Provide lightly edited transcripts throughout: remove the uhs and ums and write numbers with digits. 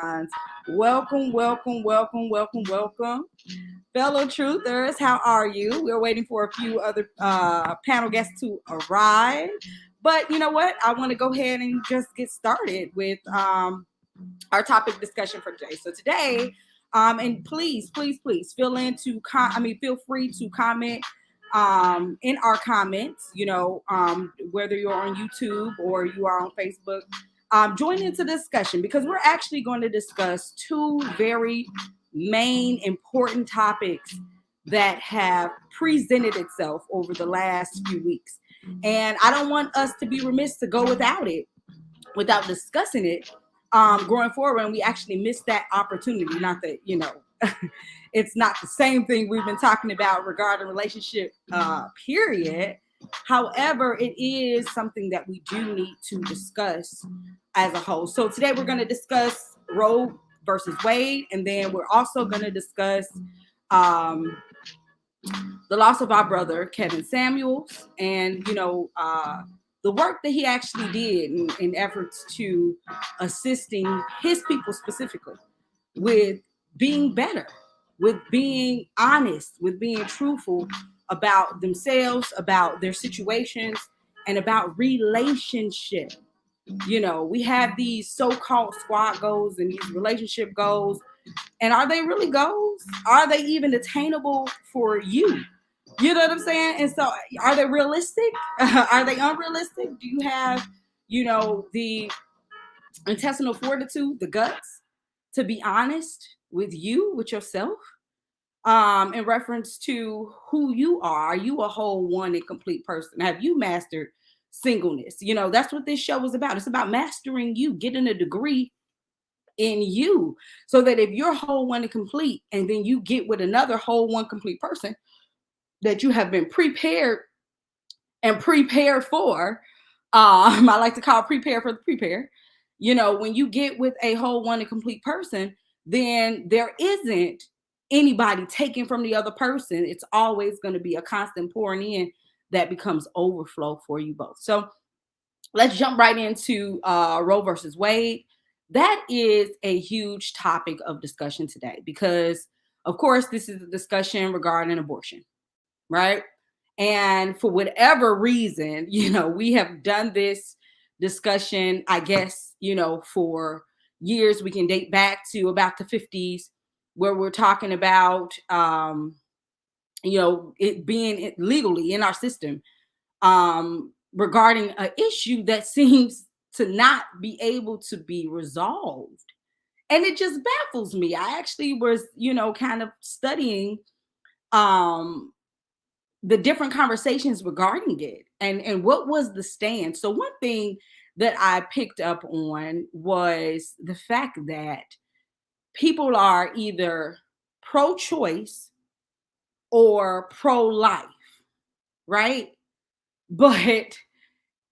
Welcome, welcome, welcome, welcome, welcome. Fellow truthers, how are you? We're waiting for a few other panel guests to arrive. But you know what? I want to go ahead and just get started with our topic discussion for today. So today, and please feel free to comment in our comments, whether you're on YouTube or you are on Facebook. Join into the discussion because we're actually going to discuss two very main important topics that have presented itself over the last few weeks. And I don't want us to be remiss to go without discussing it going forward, and we actually missed that opportunity. Not that it's not the same thing we've been talking about regarding relationship period. However, it is something that we do need to discuss as a whole. So today we're going to discuss Roe versus Wade, and then we're also going to discuss um, the loss of our brother Kevin Samuels, and the work that he actually did in efforts to assisting his people specifically with being better, with being honest, with being truthful about themselves, about their situations, and about relationship. We have these so-called squad goals and these relationship goals, and are they really goals? Are they even attainable for you? You know what I'm saying? And so, are they realistic? Are they unrealistic? Do you have, the intestinal fortitude, the guts to be honest with you, with yourself, in reference to who you are? Are you a whole, one, and complete person? Have you mastered singleness? That's what this show is about. It's about mastering you, getting a degree in you, so that if you're whole, one, and complete, and then you get with another whole, one, complete person that you have been prepared and prepared for. I like to call prepare for the prepare. When you get with a whole, one, and complete person, then there isn't anybody taken from the other person. It's always going to be a constant pouring in that becomes overflow for you both. So let's jump right into Roe versus Wade. That is a huge topic of discussion today because, of course, this is a discussion regarding abortion, right? And for whatever reason, we have done this discussion, I guess, for years. We can date back to about the 50s, where we're talking about, it being legally in our system, regarding an issue that seems to not be able to be resolved. And it just baffles me. I actually was, kind of studying the different conversations regarding it, and what was the stand. So one thing that I picked up on was the fact that people are either pro-choice or pro-life, right? But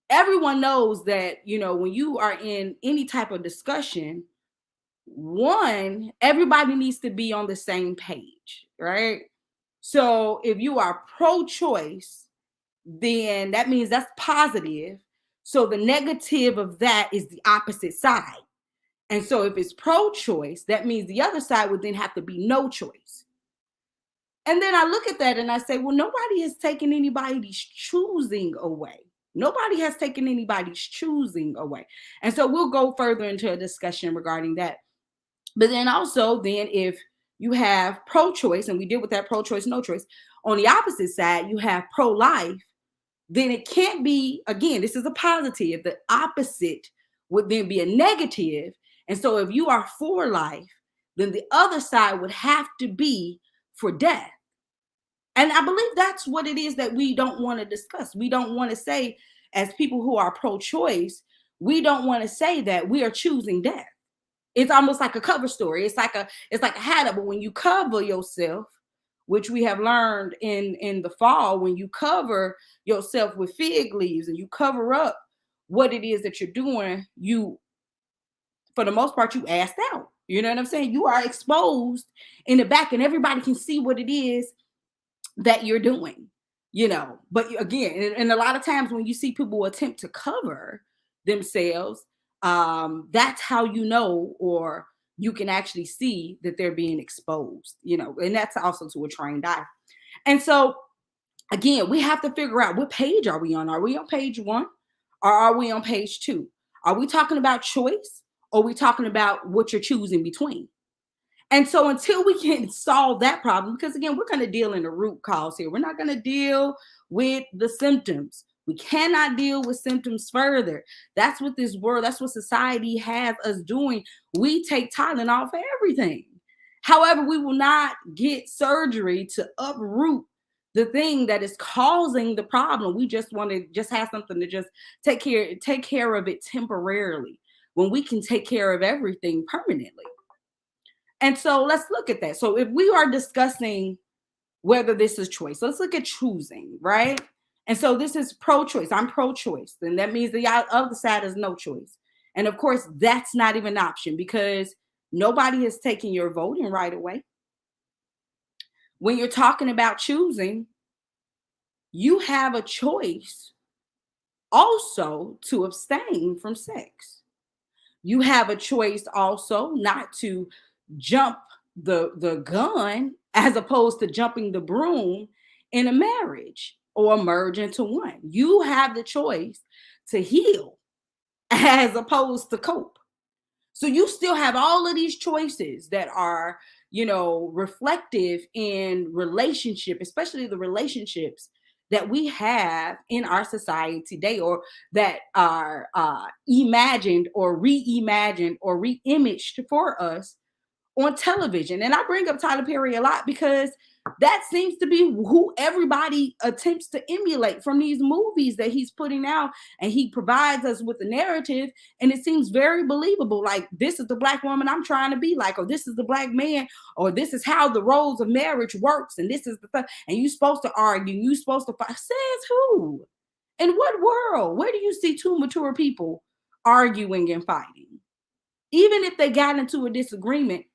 everyone knows that, when you are in any type of discussion, one, everybody needs to be on the same page, right? So if you are pro-choice, then that means that's positive. So the negative of that is the opposite side. And so if it's pro-choice, that means the other side would then have to be no choice. And then I look at that and I say, well, nobody has taken anybody's choosing away. Nobody has taken anybody's choosing away. And so we'll go further into a discussion regarding that. But then also, if you have pro-choice, and we deal with that pro-choice, no choice, on the opposite side, you have pro-life, then it can't be, again, this is a positive. The opposite would then be a negative. And so if you are for life, then the other side would have to be for death. And I believe that's what it is that we don't want to discuss. We don't want to say, as people who are pro-choice, we don't want to say that we are choosing death. It's almost like a cover story. It's like a hat. But when you cover yourself, which we have learned in the fall, when you cover yourself with fig leaves and you cover up what it is that you're doing, you, for the most part, you assed out. You know what I'm saying? You are exposed in the back, and everybody can see what it is that you're doing. But again, and a lot of times when you see people attempt to cover themselves, that's how you know, or you can actually see that they're being exposed, and that's also to a trained eye. And so, again, we have to figure out, what page are we on? Are we on page 1 or are we on page 2? Are we talking about choice, or are we talking about what you're choosing between? And so until we can solve that problem, because again, we're going to deal in the root cause here. We're not going to deal with the symptoms. We cannot deal with symptoms further. That's what this world, that's what society has us doing. We take Tylenol for everything. However, we will not get surgery to uproot the thing that is causing the problem. We just want to just have something to just take care of it temporarily, when we can take care of everything permanently. And so let's look at that. So if we are discussing whether this is choice, let's look at choosing, right? And so this is pro-choice. I'm pro-choice. Then that means the other side is no choice. And of course, that's not even an option, because nobody is taking your voting right away. When you're talking about choosing, you have a choice also to abstain from sex. You have a choice also not to jump the gun, as opposed to jumping the broom in a marriage or merge into one. You have the choice to heal as opposed to cope. So you still have all of these choices that are, reflective in relationship, especially the relationships that we have in our society today, or that are imagined or reimagined or reimaged for us on television. And I bring up Tyler Perry a lot because that seems to be who everybody attempts to emulate from these movies that he's putting out. And he provides us with a narrative, and it seems very believable. Like, this is the Black woman I'm trying to be like, or this is the Black man, or this is how the roles of marriage works, and this is the stuff. And you're supposed to argue, you're supposed to fight. Says who? In what world? Where do you see two mature people arguing and fighting? Even if they got into a disagreement,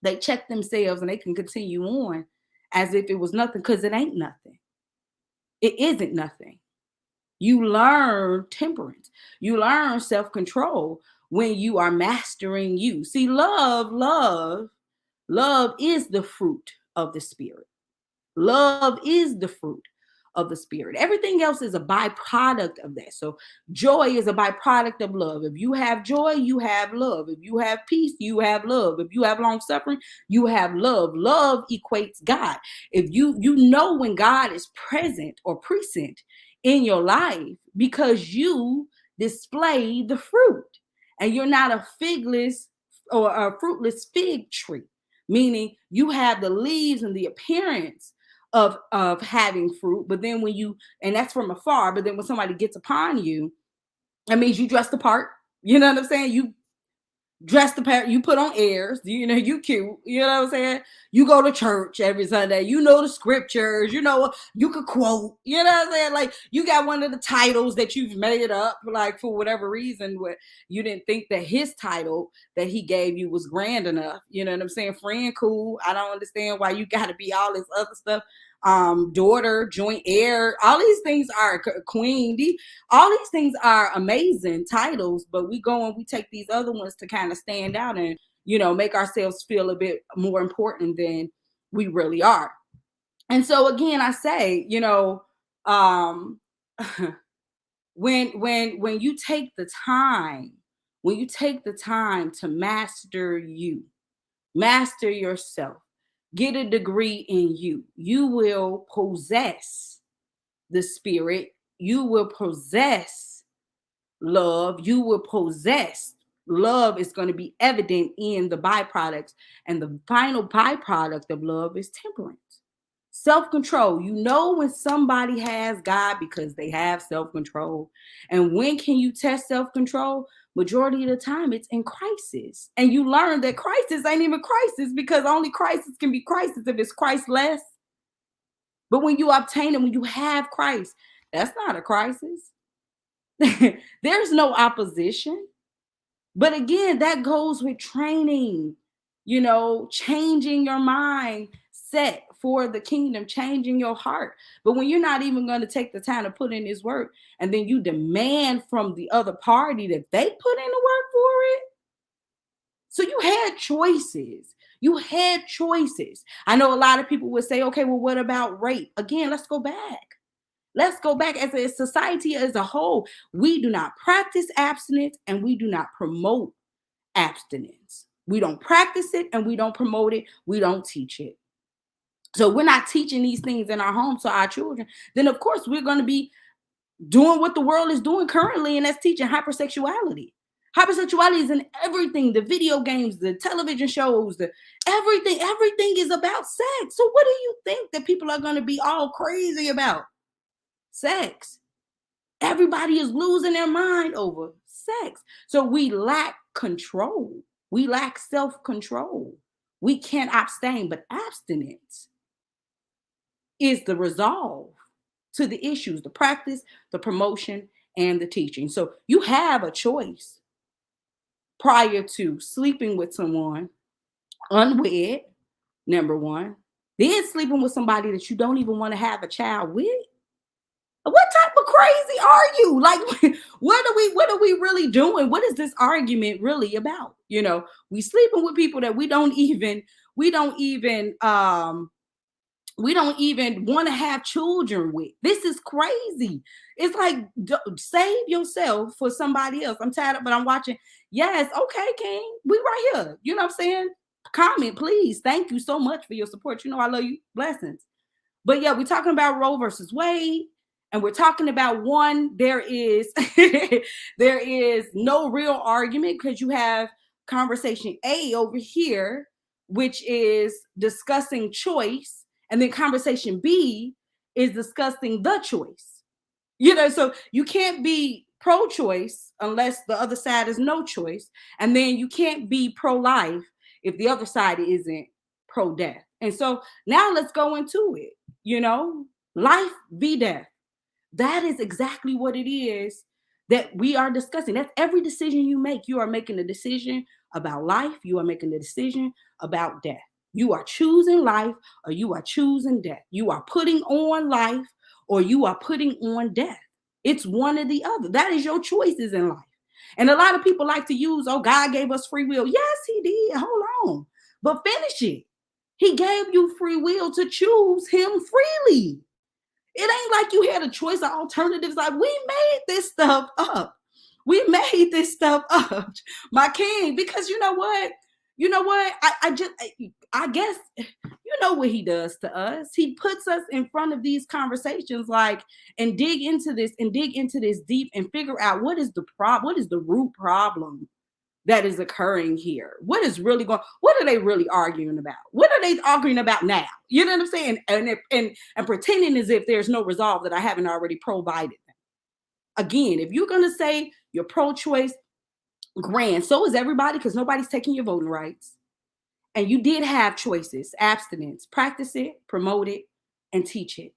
they check themselves and they can continue on as if it was nothing, because it ain't nothing. It isn't nothing. You learn temperance. You learn self-control when you are mastering you. See, love is the fruit of the Spirit. Love is the fruit of the Spirit. Everything else is a byproduct of that. So joy is a byproduct of love. If you have joy, you have love. If you have peace, you have love. If you have long suffering, you have love. Love equates God. If you know when God is present or present in your life, because you display the fruit, and you're not a figless or a fruitless fig tree, meaning you have the leaves and the appearance of having fruit, but then and that's from afar, but then when somebody gets upon you, that means you dress the part. You know what I'm saying? You dress the part, you put on airs, you cute, you know what I'm saying? You go to church every Sunday, the scriptures, you could quote, you know what I'm saying? Like, you got one of the titles that you've made up, like, for whatever reason, where you didn't think that his title that he gave you was grand enough. You know what I'm saying? Friend, cool. I don't understand why you got to be all this other stuff. Daughter, joint heir, all these things are queen. All these things are amazing titles, but we go and we take these other ones to kind of stand out and, make ourselves feel a bit more important than we really are. And so again, I say, when you take the time, to master yourself, get a degree in you, you will possess the Spirit. You will possess love. You will possess love. Is going to be evident in the byproducts. And the final byproduct of love is temperance. Self-control. When somebody has God because they have self-control. And when can you test self-control? Majority of the time, it's in crisis. And you learn that crisis ain't even crisis, because only crisis can be crisis if it's Christless. But when you obtain it, when you have Christ, that's not a crisis. There's no opposition. But again, that goes with training, changing your mind set for the kingdom, changing your heart. But when you're not even going to take the time to put in this work, and then you demand from the other party that they put in the work for it, So you had choices. You had choices. I know a lot of people would say, okay, well, what about rape? Again, let's go back. Let's go back as a society as a whole. We do not practice abstinence and we do not promote abstinence. We don't practice it and we don't promote it. We don't teach it. So we're not teaching these things in our homes to our children. Then, of course, we're going to be doing what the world is doing currently, and that's teaching hypersexuality. Hypersexuality is in everything, the video games, the television shows, the everything is about sex. So what do you think that people are going to be all crazy about? Sex. Everybody is losing their mind over sex. So we lack control. We lack self-control. We can't abstain, but abstinence is the resolve to the issues, the practice, the promotion, and the teaching. So you have a choice prior to sleeping with someone unwed, number one, then sleeping with somebody that you don't even want to have a child with. What type of crazy are you? Like, what are we really doing? What is this argument really about? You know, we sleeping with people that we don't even want to have children with. This is crazy. It's like, save yourself for somebody else. I'm tired of, but I'm watching. Yes, okay, King. We right here. You know what I'm saying? Comment, please. Thank you so much for your support. You know I love you. Blessings. But yeah, we're talking about Roe versus Wade. And we're talking about one, there is there is no real argument because you have conversation A over here, which is discussing choice. And then conversation B is discussing the choice. You know, so you can't be pro-choice unless the other side is no choice. And then you can't be pro-life if the other side isn't pro-death. And so now let's go into it. You know, life v. death. That is exactly what it is that we are discussing. That's every decision you make. You are making a decision about life. You are making a decision about death. You are choosing life or you are choosing death. You are putting on life or you are putting on death. It's one or the other. That is your choices in life. And a lot of people like to use, oh, God gave us free will. Yes, he did. Hold on. But finish it. He gave you free will to choose him freely. It ain't like you had a choice of alternatives. Like, we made this stuff up. We made this stuff up, my king, because you know what? I guess, you know what he does to us. He puts us in front of these conversations, like, and dig into this deep and figure out what is the root problem that is occurring here. What is really going? What are they really arguing about? What are they arguing about now? You know what I'm saying? And pretending as if there's no resolve that I haven't already provided them. Again, if you're going to say you're pro-choice, grand. So is everybody, because nobody's taking your voting rights. And you did have choices, abstinence, practice it, promote it, and teach it.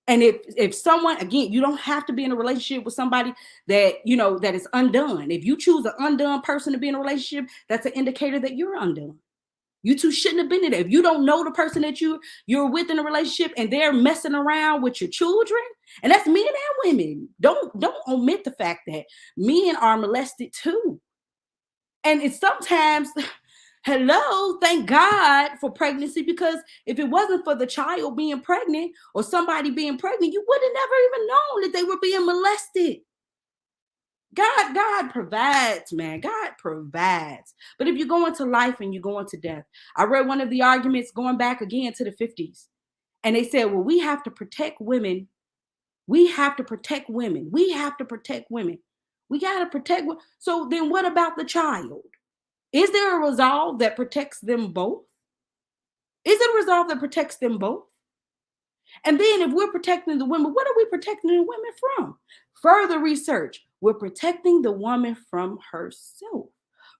And if someone, again, you don't have to be in a relationship with somebody that, you know, that is undone. If you choose an undone person to be in a relationship, that's an indicator that you're undone. You two shouldn't have been in there. If you don't know the person that you're with in a relationship and they're messing around with your children, and that's men and women. Don't omit the fact that men are molested too. And it's sometimes, hello, thank God for pregnancy, because if it wasn't for the child being pregnant or somebody being pregnant, you would have never even known that they were being molested. God provides, man. God provides. But if you go into life and you go into death, I read one of the arguments going back again to the 50s. And they said, well, we have to protect women. We have to protect women. We have to protect women. We got to protect. So then what about the child? Is there a resolve that protects them both? Is it a resolve that protects them both? And then if we're protecting the women, what are we protecting the women from? Further research, we're protecting the woman from herself,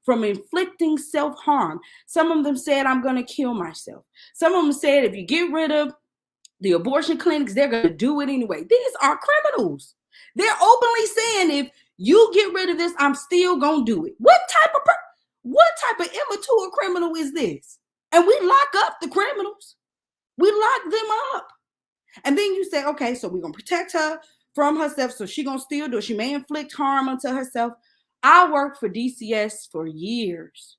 from inflicting self-harm. Some of them said, I'm going to kill myself. Some of them said, if you get rid of the abortion clinics, they're going to do it anyway. These are criminals. They're openly saying, if you get rid of this, I'm still going to do it. What type of immature criminal is this? And we lock up the criminals. We lock them up. And then you say, okay, so we're going to protect her from herself. So she's going to still do it. She may inflict harm unto herself. I worked for DCS for years.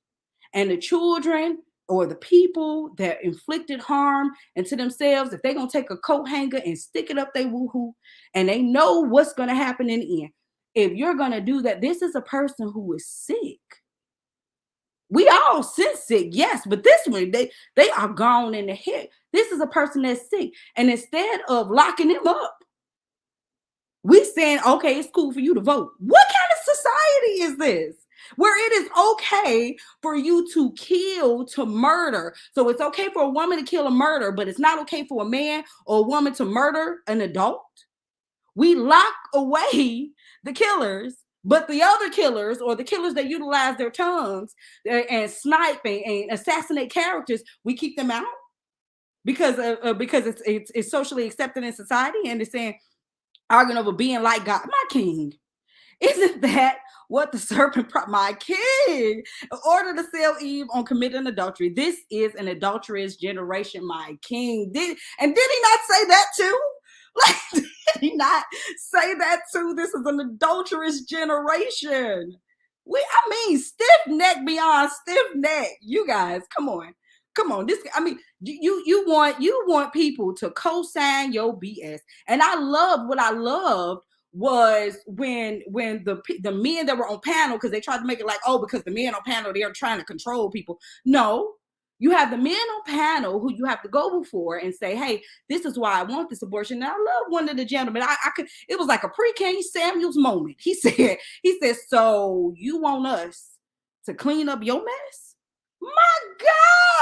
And the children or the people that inflicted harm into themselves, if they're gonna take a coat hanger and stick it up their woohoo, and they know what's gonna happen in the end. If you're gonna do that, this is a person who is sick. We all sin sick, yes, but this one, they are gone in the head. This is a person that's sick. And instead of locking him up, we saying, okay, it's cool for you to vote. What kind of society is this? Where it is okay for you to kill, to murder. So it's okay for a woman to kill a murder, but it's not okay for a man or a woman to murder an adult. We lock away the killers, but the other killers or the killers that utilize their tongues and snipe and assassinate characters, we keep them out because it's socially accepted in society, and it's saying arguing over being like God, my king. Isn't that what the serpent, my king, in order to sell Eve on committing adultery? This is an adulterous generation, my king. Did he not say that too? Like, did he not say that too? This is an adulterous generation. Stiff neck beyond stiff neck. You guys, come on. This, you want people to co-sign your BS. And what I loved was when the men that were on panel, because they tried to make it like, oh, because the men on panel, they're trying to control people. No, you have the men on panel who you have to go before and say, hey, this is why I want this abortion. And I love one of the gentlemen. It was like a pre-King Samuel's moment. He said, so you want us to clean up your mess? My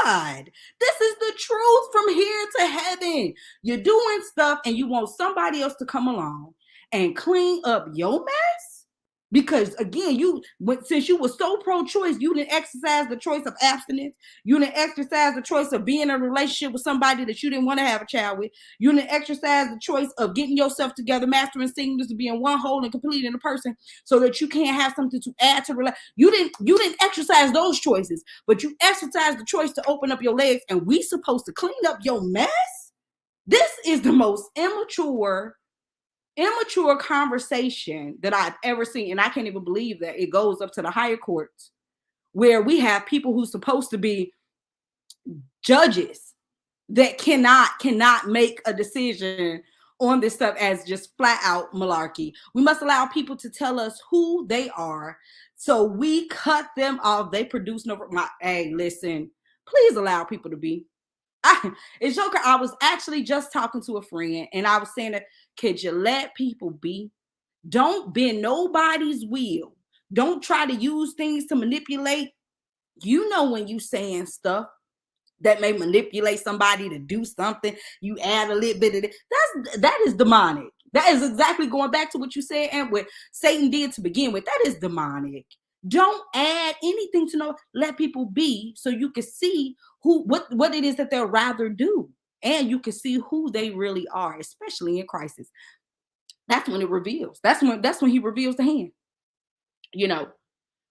God, this is the truth from here to heaven. You're doing stuff and you want somebody else to come along and clean up your mess? Because again, since you were so pro-choice, you didn't exercise the choice of abstinence. You didn't exercise the choice of being in a relationship with somebody that you didn't want to have a child with. You didn't exercise the choice of getting yourself together, mastering singleness, to be in one whole and complete in a person, so that you can't have something to add to relationship. You didn't exercise those choices, but you exercised the choice to open up your legs, and we supposed to clean up your mess? This is the most immature conversation that I've ever seen. And I can't even believe that it goes up to the higher courts, where we have people who's supposed to be judges that cannot make a decision on this stuff as just flat out malarkey. We must allow people to tell us who they are, so we cut them off. They produce no. Hey, listen, please allow people to be. It's Joker. I was actually just talking to a friend, and I was saying that, could you let people be? Don't bend nobody's will. Don't try to use things to manipulate. You know, when you saying stuff that may manipulate somebody to do something, you add a little bit of it. That is demonic. That is exactly going back to what you said and what Satan did to begin with. That is demonic. Don't add anything to let people be, so you can see what it is that they'll rather do, and you can see who they really are, especially in crisis. That's when it reveals. That's when he reveals the hand.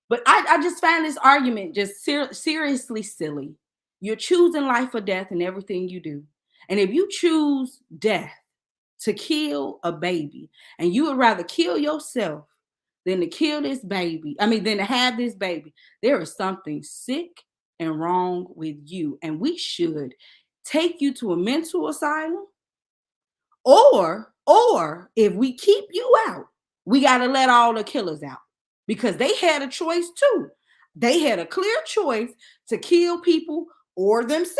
But I just find this argument just seriously silly. You're choosing life or death in everything you do. And if you choose death to kill a baby, and you would rather kill yourself than to kill this baby, than to have this baby, there is something sick and wrong with you. And we should take you to a mental asylum, or if we keep you out, we got to let all the killers out, because they had a choice too. They had a clear choice to kill people or themselves.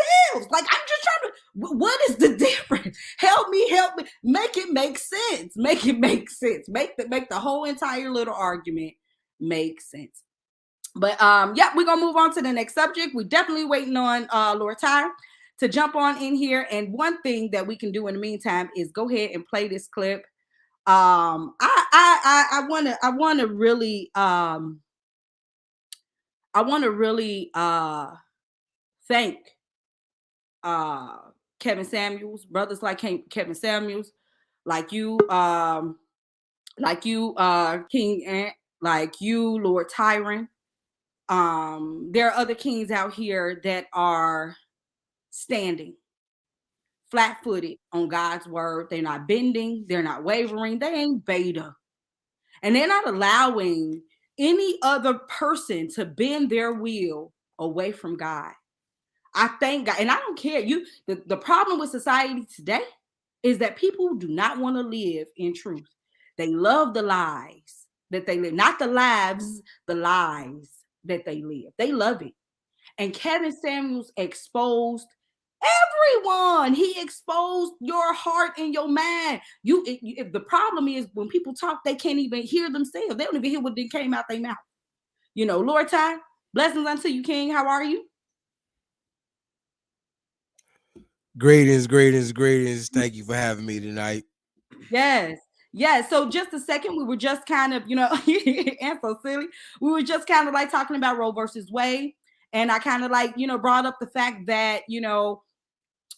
Like, I'm just trying to, what is the difference? Help me, make it make sense. Make the whole entire little argument make sense. But we're gonna move on to the next subject. We're definitely waiting on Lord Ty to jump on in here. And one thing that we can do in the meantime is go ahead and play this clip. I want to really thank Kevin Samuels, brothers like Kevin Samuels, like you, King Ant, like you, Lord Tyron. There are other kings out here that are standing flat-footed on God's word. They're not bending, they're not wavering, they ain't beta. And they're not allowing any other person to bend their will away from God. I thank God, and I don't care. The problem with society today is that people do not want to live in truth. They love the lies that they live, not the lives, the lies that they live. They love it. And Kevin Samuels exposed everyone. He exposed your heart and your mind. If the problem is when people talk, they can't even hear themselves. They don't even hear what came out their mouth. Lord Ty, blessings unto you, King. How are you? Greetings. Thank you for having me tonight. Yes. Yeah. So just a second, we were just kind of, and so silly. We were just kind of like talking about Roe versus Wade. And I kind of like, brought up the fact that,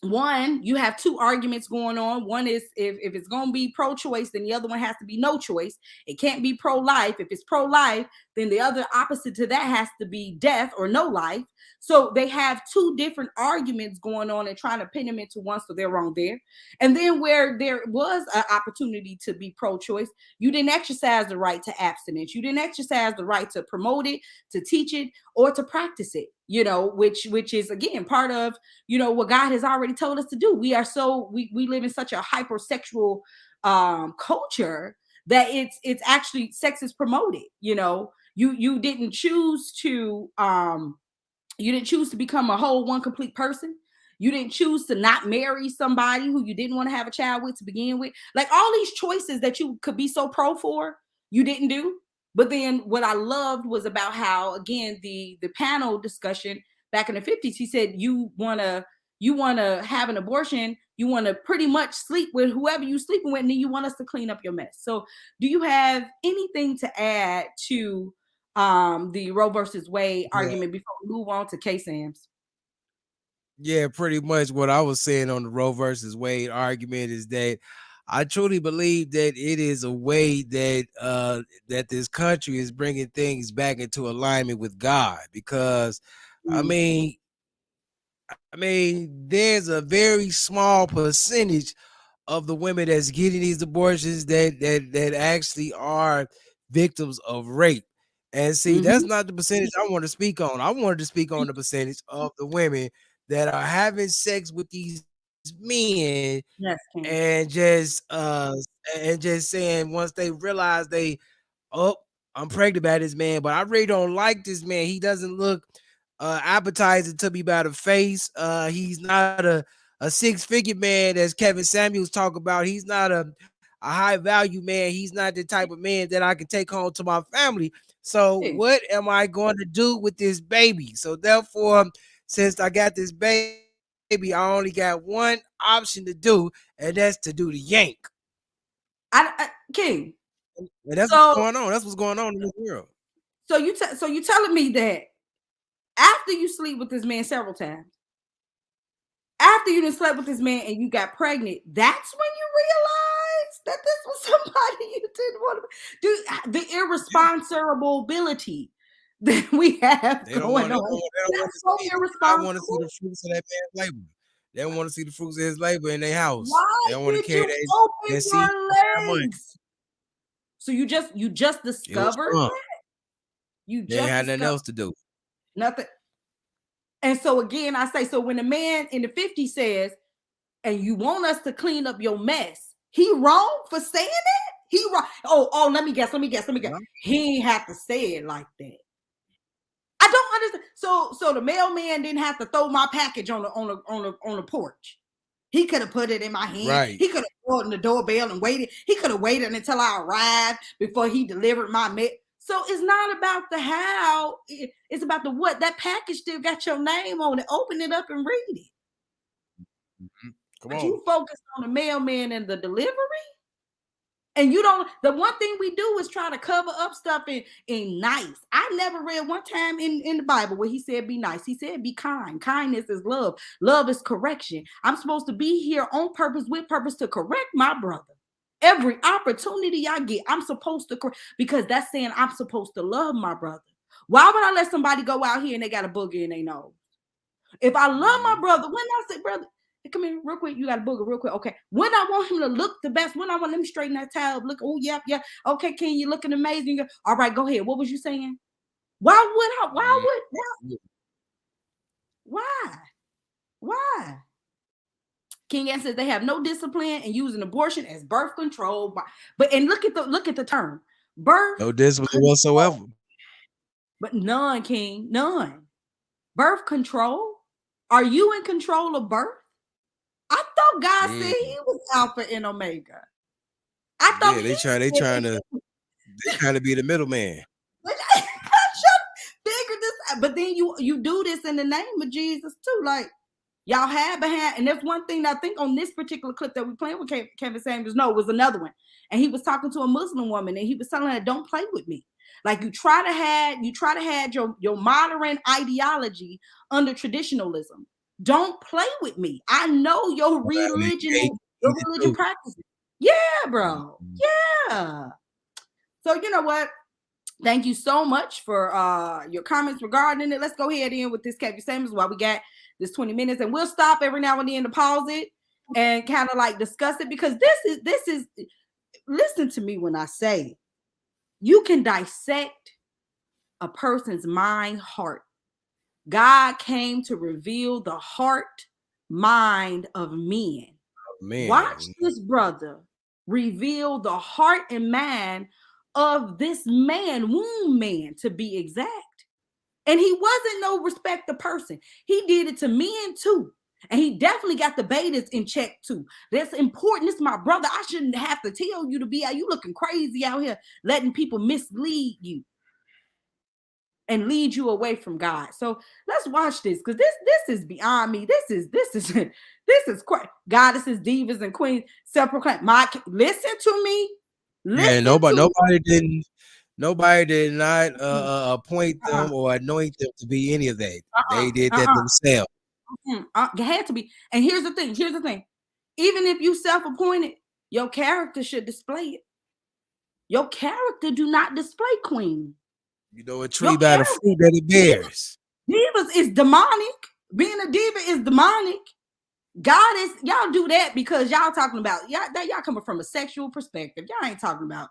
one, you have two arguments going on. One is if it's going to be pro-choice, then the other one has to be no choice. It can't be pro-life. If it's pro-life, then the other opposite to that has to be death or no life. So they have two different arguments going on and trying to pin them into one, so they're wrong there. And then where there was an opportunity to be pro-choice, you didn't exercise the right to abstinence. You didn't exercise the right to promote it, to teach it, or to practice it, which is again part of what God has already told us to do. We live in such a hypersexual culture that it's actually sex is promoted. You didn't choose to become a whole one complete person. You didn't choose to not marry somebody who you didn't want to have a child with to begin with. Like all these choices that you could be so pro for, you didn't do. But then what I loved was about how, again, the panel discussion back in the 50s, he said, you want to have an abortion, you want to pretty much sleep with whoever you sleeping with, and then you want us to clean up your mess. So do you have anything to add to the Roe versus Wade argument before we move on to K-Sam's? Yeah, pretty much what I was saying on the Roe versus Wade argument is that I truly believe that it is a way that this country is bringing things back into alignment with God, because I mean, there's a very small percentage of the women that's getting these abortions that actually are victims of rape. And see, that's not the percentage I want to speak on. I wanted to speak on the percentage of the women that are having sex with these men Yes, King. and just saying once they realize oh, I'm pregnant by this man, but I really don't like this man. He doesn't look appetizing to me by the face. He's not a six-figure man, as Kevin Samuels talk about. He's not a high value man. He's not the type of man that I can take home to my family. So what am I going to do with this baby? So therefore, since I got this baby, I only got one option to do, and that's to do the yank. King. And that's what's going on. That's what's going on in this world. So you telling me that after you sleep with this man several times, after you done slept with this man and you got pregnant, that's when you realized that this was somebody you didn't want to do. The irresponsibility that we have going on. That's so irresponsible. I want to see the fruits of that man's labor. They don't want to see the fruits of his labor in their house. Why they don't want to carry open your legs? So you just discovered that? You just had nothing else to do. Nothing. And so again, I say, so when a man in the 50s says, and you want us to clean up your mess, he wrong for saying that? He wrong. Oh, let me guess. He ain't have to say it like that. I don't understand. So the mailman didn't have to throw my package on the porch. He could have put it in my hand. Right. He could have brought the doorbell and waited. He could have waited until I arrived before he delivered my mail. So it's not about the how, it's about the what. That package still got your name on it. Open it up and read it. Come on. You focus on the mailman and the delivery. And you don't, the one thing we do is try to cover up stuff in nice. I never read one time in the Bible where he said be nice. He said be kind. Kindness is love. Love is correction. I'm supposed to be here on purpose, with purpose, to correct my brother. Every opportunity I get, I'm supposed to correct, because that's saying I'm supposed to love my brother. Why would I let somebody go out here and they got a booger in their nose? If I love my brother, when I say, brother, come here real quick, you got a booger real quick. Okay. When I want him to look the best, when I want him to straighten that tie up, look, oh, yeah. Okay, Ken, you looking amazing. All right, go ahead. What was you saying? Why would? Why? Why? King Ann says they have no discipline and using abortion as birth control. But look at the term birth. No discipline whatsoever. But none, King, none. Birth control. Are you in control of birth? I thought God said He was Alpha and Omega. I thought they trying to be the middleman. Figure this out. But then you do this in the name of Jesus too. Like y'all had behind, and there's one thing that I think on this particular clip that we playing with Kevin Samuels, no, it was another one. And he was talking to a Muslim woman and he was telling her, don't play with me. Like you try to have your modern ideology under traditionalism. Don't play with me. I know your religion practices. Yeah, bro. Yeah. So you know what? Thank you so much for your comments regarding it. Let's go ahead in with this Kevin Samuels while we got this 20 minutes, and we'll stop every now and then to pause it and kind of like discuss it, because this is listen to me when I say you can dissect a person's mind, heart. God came to reveal the heart, mind of men. Man. Watch this brother reveal the heart and mind of this man, womb man to be exact. And he wasn't no respecter person. He did it to men too. And he definitely got the betas in check too. That's important. This is my brother. I shouldn't have to tell you to be out. You looking crazy out here, letting people mislead you and lead you away from God. So let's watch this, because this is beyond me. This is quite goddesses, divas, and queens self-proclaimed. Listen to me. Yeah, nobody did not appoint them or anoint them to be any of that. They did that themselves. It had to be. And here's the thing. Even if you self-appointed, your character should display it. Your character do not display queen. You know a tree by the fruit that it bears. Divas is demonic. Being a diva is demonic. Goddess, y'all do that because y'all talking about y'all coming from a sexual perspective. Y'all ain't talking about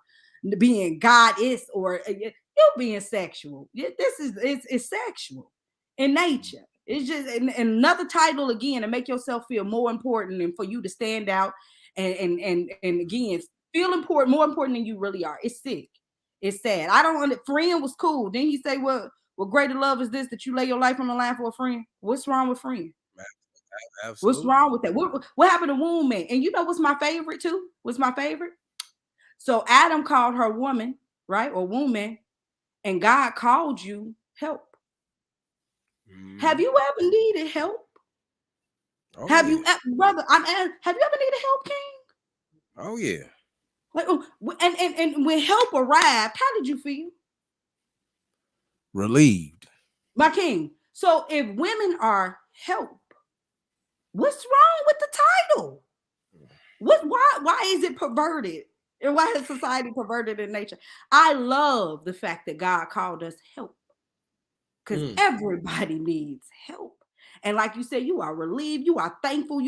being goddess or you being sexual. It's sexual in nature. It's just another title again to make yourself feel more important and for you to stand out and again feel important, more important than you really are. It's sick. It's sad. Friend was cool. Then he say, what greater love is this, that you lay your life on the line for a friend? What's wrong with friend? Absolutely. What's wrong with that? What happened to womb man? And you know what's my favorite too? What's my favorite? So Adam called her woman, right? Or woman, and God called you help. Have you ever needed help? Oh, have you, brother? Have you ever needed help, King? Oh yeah. Like, and when help arrived, how did you feel? Relieved. My king. So if women are help, what's wrong with the title? Why is it perverted? And why is society perverted in nature? I love the fact that God called us help. Because everybody needs help. And like you said, you are relieved, you are thankful,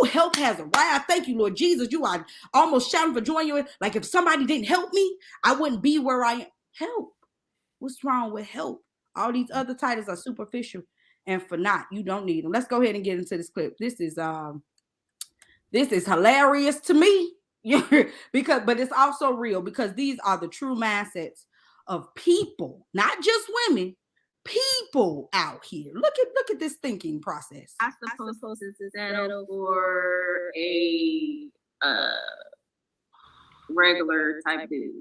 help has arrived. Thank you, Lord Jesus. You are almost shouting for joy. Like if somebody didn't help me, I wouldn't be where I am. Help. What's wrong with help? All these other titles are superficial, and for not, you don't need them. Let's go ahead and get into this clip. This is hilarious to me. But it's also real, because these are the true mindsets of people, not just women. People out here. Look at this thinking process. I suppose this is settled for a regular type dude.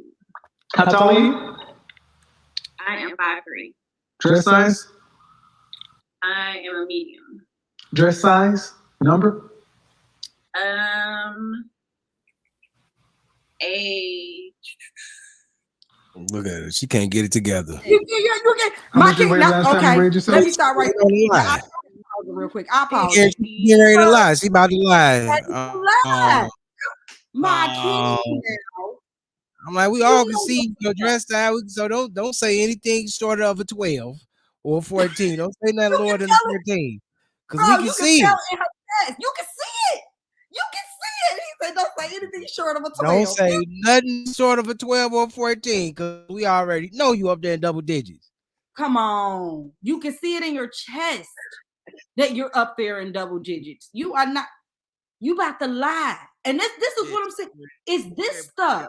How tall are you? I am 5'3". Dress size? I am a medium. Dress size? Number? Age. Look at her. She can't get it together. You get my king. Okay, let me start right there. Real quick. I apologize. She ain't ready to lie. She about to lie. My king. I'm like, we all can see your dress style, so don't say anything short of a 12 or 14. Don't say nothing lower than a 14, because we can see it. You can see it. You can see it. He said, don't say anything short of a 12. Don't say nothing short of a 12 or 14, because we already know you up there in double digits. Come on. You can see it in your chest. that you're up there in double digits. You are not. You about to lie. And this is what I'm saying. It's this stuff,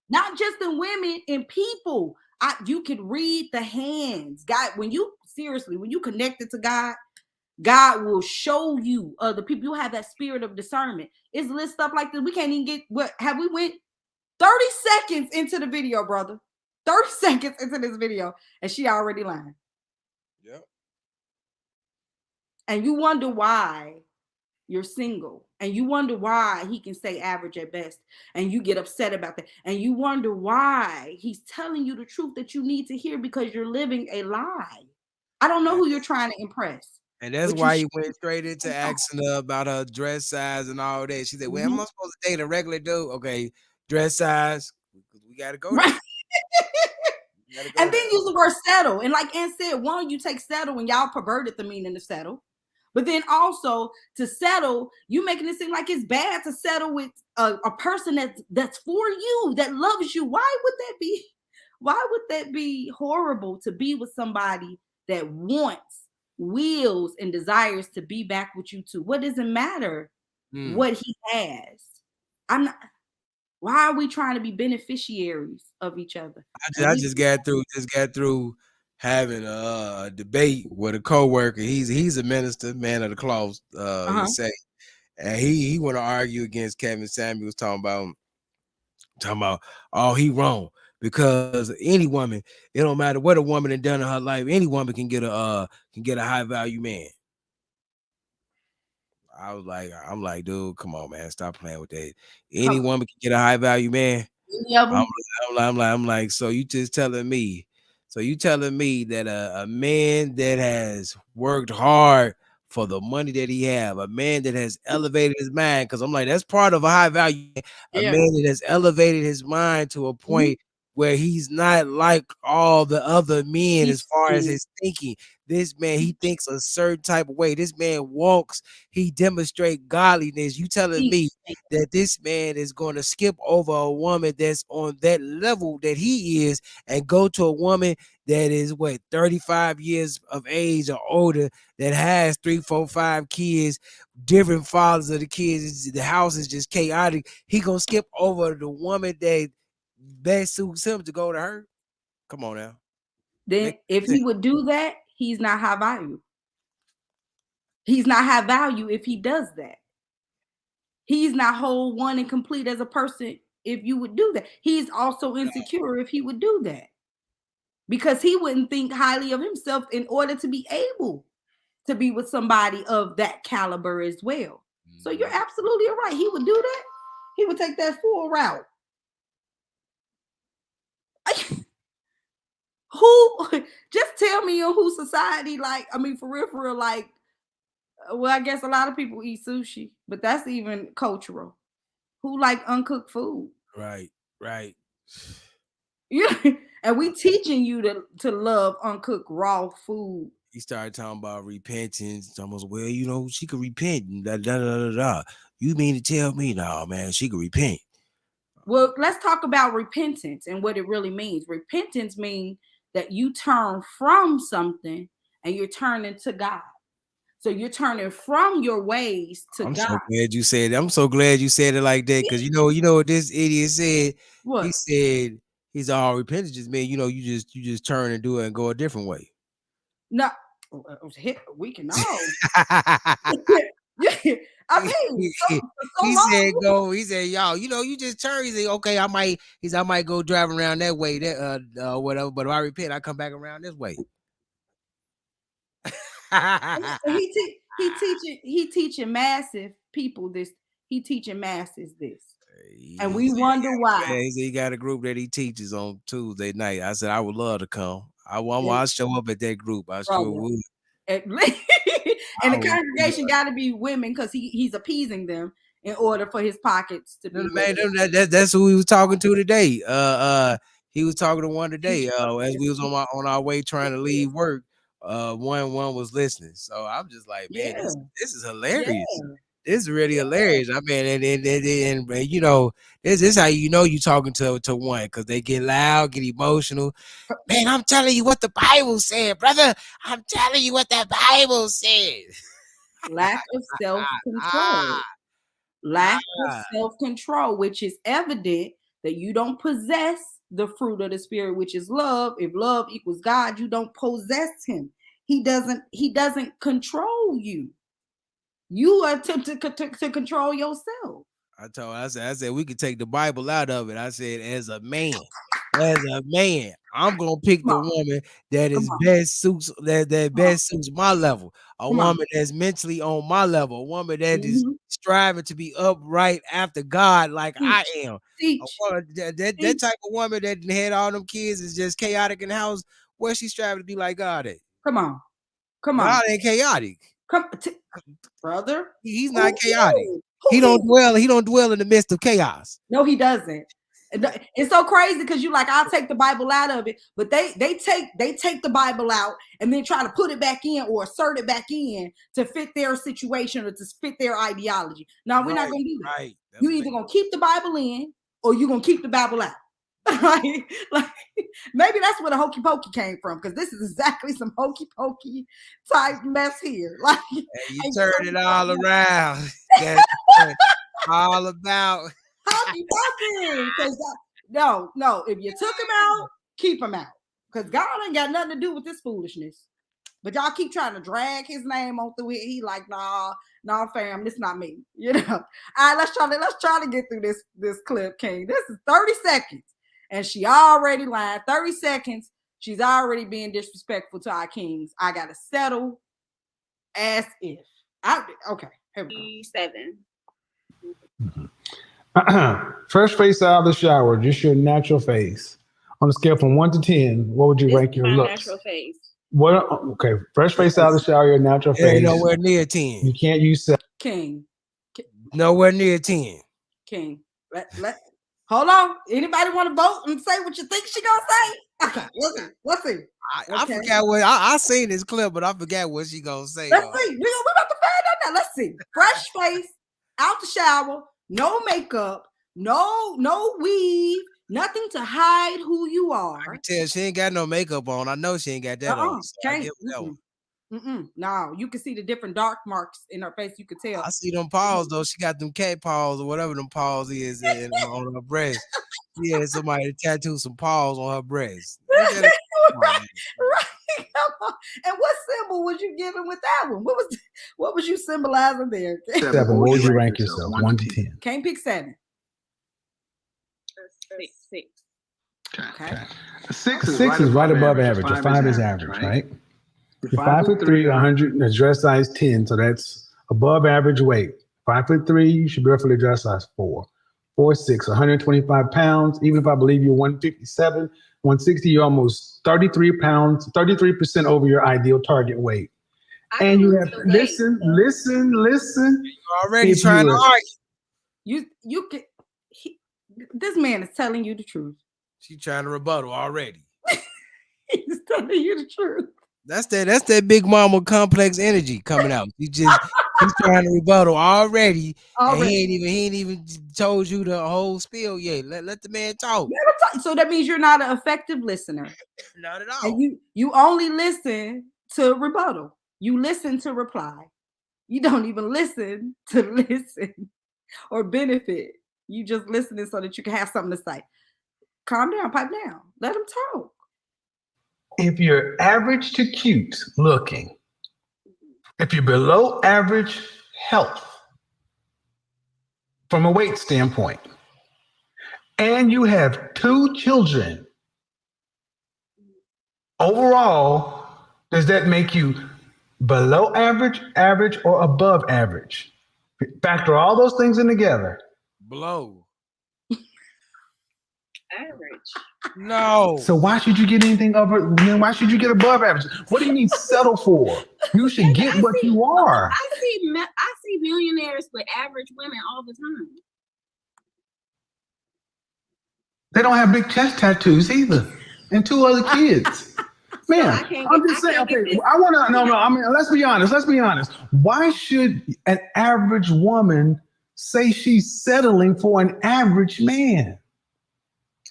not just in women, in people. You could read the hands. God, when you connected to God, God will show you other people. You have that spirit of discernment. It's lit stuff like this. We can't even get we went 30 seconds into the video, brother. 30 seconds into this video, and she already lying. Yep. And you wonder why you're single, and you wonder why he can say average at best, and you get upset about that, and you wonder why he's telling you the truth that you need to hear because you're living a lie. I don't know who you're trying to impress. And that's why he went straight into asking her about her dress size and all that. She said, well, am I supposed to date a regular dude? Okay, dress size. We got to go. Right. And then use the word settle. And like Ann said, one, you take settle and y'all perverted the meaning of settle. But then also to settle, you making it seem like it's bad to settle with a person that's for you, that loves you. Why would that be horrible to be with somebody that wants, wills, and desires to be back with you too? What does it matter what he has? Why are we trying to be beneficiaries of each other? I just got through having a debate with a coworker. He's a minister, man of the cloth, he say, and he want to argue against Kevin Samuels, talking about he wrong because any woman, it don't matter what a woman has done in her life, any woman can get a high value man. I'm like, dude, come on, man, stop playing with that. Any woman can get a high value man. I'm like, so you telling me that a man that has worked hard for the money that he have, a man that has elevated his mind, because I'm like, that's part of a high value, a man that has elevated his mind to a point where he's not like all the other men as far as his thinking. This man, he thinks a certain type of way. This man walks, he demonstrates godliness. You telling me that this man is going to skip over a woman that's on that level that he is and go to a woman that is 35 years of age or older, that has 3, 4, 5 kids, different fathers of the kids. The house is just chaotic. He gonna skip over the woman that best suits him to go to her? Come on now. Then if he would do that, he's not high value. He's not high value if he does that. He's not whole, one, and complete as a person if you would do that. He's also insecure if he would do that, because he wouldn't think highly of himself in order to be able to be with somebody of that caliber as well. So you're absolutely right. He would do that. He would take that full route. Who, just tell me in whose society, like, I mean, for real, like, well, I guess a lot of people eat sushi, but that's even cultural. Who like uncooked food? Right. Yeah, and we teaching you to love uncooked raw food. He started talking about repentance. Almost, well, you know, she could repent. You mean to tell me, no, man, she could repent? Well, let's talk about repentance and what it really means. Repentance means that you turn from something and you're turning to God. So you're turning from your ways to God. So glad you said it. I'm so glad you said it like that, because you know what this idiot said? What? He said he's all repentance just mean, you know, you just turn and do it and go a different way. No, we can all. I mean, he said go. He said, y'all, you know, you just turn. He said, okay, I might go driving around that way, that whatever. But if I repent, I come back around this way. he teaching massive people this. He teaching masses this, and we wonder why. He said he got a group that he teaches on Tuesday night. I said I would love to come. I'll show up at that group. I sure would. And the congregation got to be women, because he's appeasing them in order for his pockets to be. Man, that's who he was talking to today. He was talking to one today. As we was on our way trying to leave work. One was listening. So I'm just like, man, this is hilarious. Yeah. This is really hilarious. I mean, and you know, this is how you know you talking to one, because they get loud, get emotional. Man, I'm telling you what the Bible said, brother. I'm telling you what the Bible said. Lack of self-control. Lack of Ah. self-control, which is evident that you don't possess the fruit of the spirit, which is love. If love equals God, you don't possess him. He doesn't control you. You attempt to control yourself. I said we could take the Bible out of it. I said, as a man, I'm gonna pick the Come on. woman that is Come on. best suits best suits my level. A Come on. woman that's mentally on my level, a woman that is Mhm. striving to be upright after God, like I am. Teach. A woman, that type of woman that had all them kids is just chaotic in the house. Where she striving to be like God at? Come on. Come on. God ain't chaotic. Brother. He's not chaotic. Who He don't is? dwell in the midst of chaos. No, he doesn't. It's so crazy because you like, I'll take the Bible out of it, but they take the Bible out and then try to put it back in or assert it back in to fit their situation or to fit their ideology. No, we're not gonna do that. Right. You either gonna keep the Bible in or you're gonna keep the Bible out. like maybe that's where the hokey pokey came from, because this is exactly some hokey pokey type mess here. Like, you turn it all around. All about hokey pokey. No, if you took him out, keep him out, because God ain't got nothing to do with this foolishness. But y'all keep trying to drag his name on through it. He like, nah, fam, this not me. You know. All right, let's try to get through this clip, King. This is 30 seconds. And she already lied. 30 seconds. She's already being disrespectful to our kings. I gotta settle as if. Okay, here we go. 7. Fresh face out of the shower, just your natural face. On a scale from 1 to 10, what would you rank your my looks? natural face. What? Okay, fresh face out of the shower, your natural face. nowhere near 10. You can't use King. Nowhere near 10. King. Hold on. Anybody want to vote and say what you think she gonna say? Okay, let's see. I forgot what I seen this clip, but I forgot what she gonna say. Let's see. We're about to find out now. Let's see. Fresh face, out the shower, no makeup, no weave, nothing to hide who you are. I can tell she ain't got no makeup on. I know she ain't got that on. So I give her that one. No, you can see the different dark marks in her face. You could tell. I see them paws though. She got them cat paws or whatever them paws is on her breast. Yeah, somebody tattooed some paws on her breast. Right. And what symbol was you giving with that one? What was you symbolizing there? 7. What would you rank yourself? 1 to 10. Can't pick 7. 6. Okay. A 6 is right above average. A 5 is average, right? You're 5'3", 100, dress size 10, so that's above average weight. 5'3", you should be roughly dress size 4. 4'6", 125 pounds. Even if I believe you're 157, 160, you're almost 33 pounds, 33% over your ideal target weight. And you have listen. You're already trying to argue. You can. This man is telling you the truth. She trying to rebuttal already. He's telling you the truth. That's that big mama complex energy coming out. He's trying to rebuttal already. And he ain't even told you the whole spiel yet. Let the man talk. So that means you're not an effective listener. Not at all. And you only listen to rebuttal. You listen to reply. You don't even listen to listen or benefit. You just listening so that you can have something to say. Calm down, pipe down. Let him talk. If you're average to cute looking, if you're below average health from a weight standpoint, and you have 2 children, overall, does that make you below average, average, or above average? Factor all those things in together. Below. Average. No. So why should you get anything over? Why should you get above average? What do you mean settle for? You should get what you are. I see millionaires with average women all the time. They don't have big chest tattoos either, and 2 other kids. Man, I'm just saying. Okay, I want to. No. I mean, let's be honest. Why should an average woman say she's settling for an average man?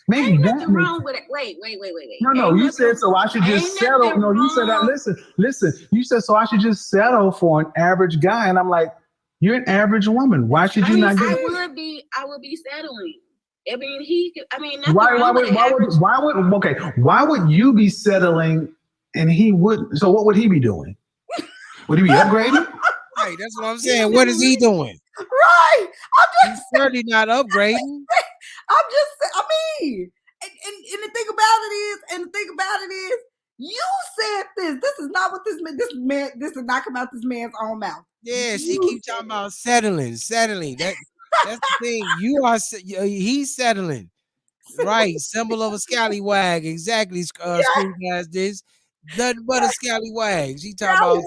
Maybe Ain't that nothing makes wrong with it. Wait. No, Ain't you nothing- said so I should just ain't settle. nothing No, you said that. wrong. Listen. You said so I should just settle for an average guy, and I'm like, you're an average woman. Why should you not get? I would be settling. I mean, nothing Why wrong with an average. why would you be settling and he wouldn't? So what would he be doing? Would he be upgrading? Right, that's what I'm saying. What is he doing? Right. He's certainly not upgrading. I mean, and the thing about it is, you said this. This is not what this did not come out this man's own mouth. Yeah, she keeps talking about settling. That's the thing. He's settling. Right, symbol of a scallywag. Exactly. School guys, this nothing but a scallywag. She talking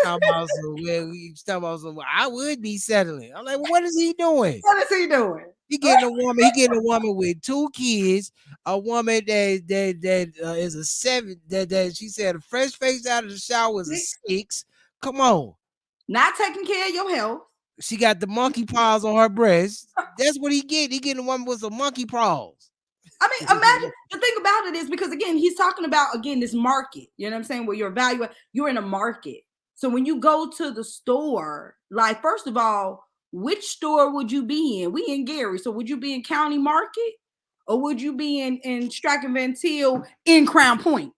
about some. I would be settling. I'm like, well, what is he doing? What is he doing? He getting a woman with 2 kids, a woman that is a 7. That she said a fresh face out of the shower is a 6. Come on, not taking care of your health. She got the monkey paws on her breast. That's what he get. He getting a woman with some monkey paws. I mean, imagine the thing about it is because again, he's talking about this market. You know what I'm saying? Where your value, you're in a market. So when you go to the store, like first of all, which store would you be in? We in Gary, so would you be in County Market or would you be in Stratton Van Til in Crown Point?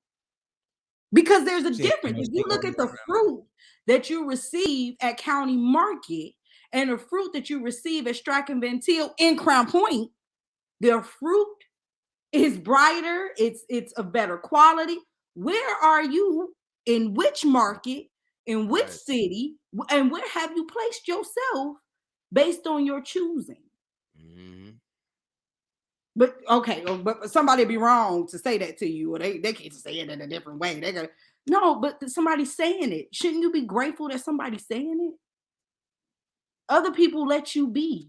Because there's a difference. If you look at the fruit that you receive at County Market and the fruit that you receive at Stratton Van Til in Crown Point, their fruit is brighter, it's of better quality. Where are you? In which market? In which city? And where have you placed yourself based on your choosing? Mm-hmm. But okay, but somebody be wrong to say that to you, or they can't say it in a different way. They go, no, but somebody's saying it. Shouldn't you be grateful that somebody's saying it? Other people let you be.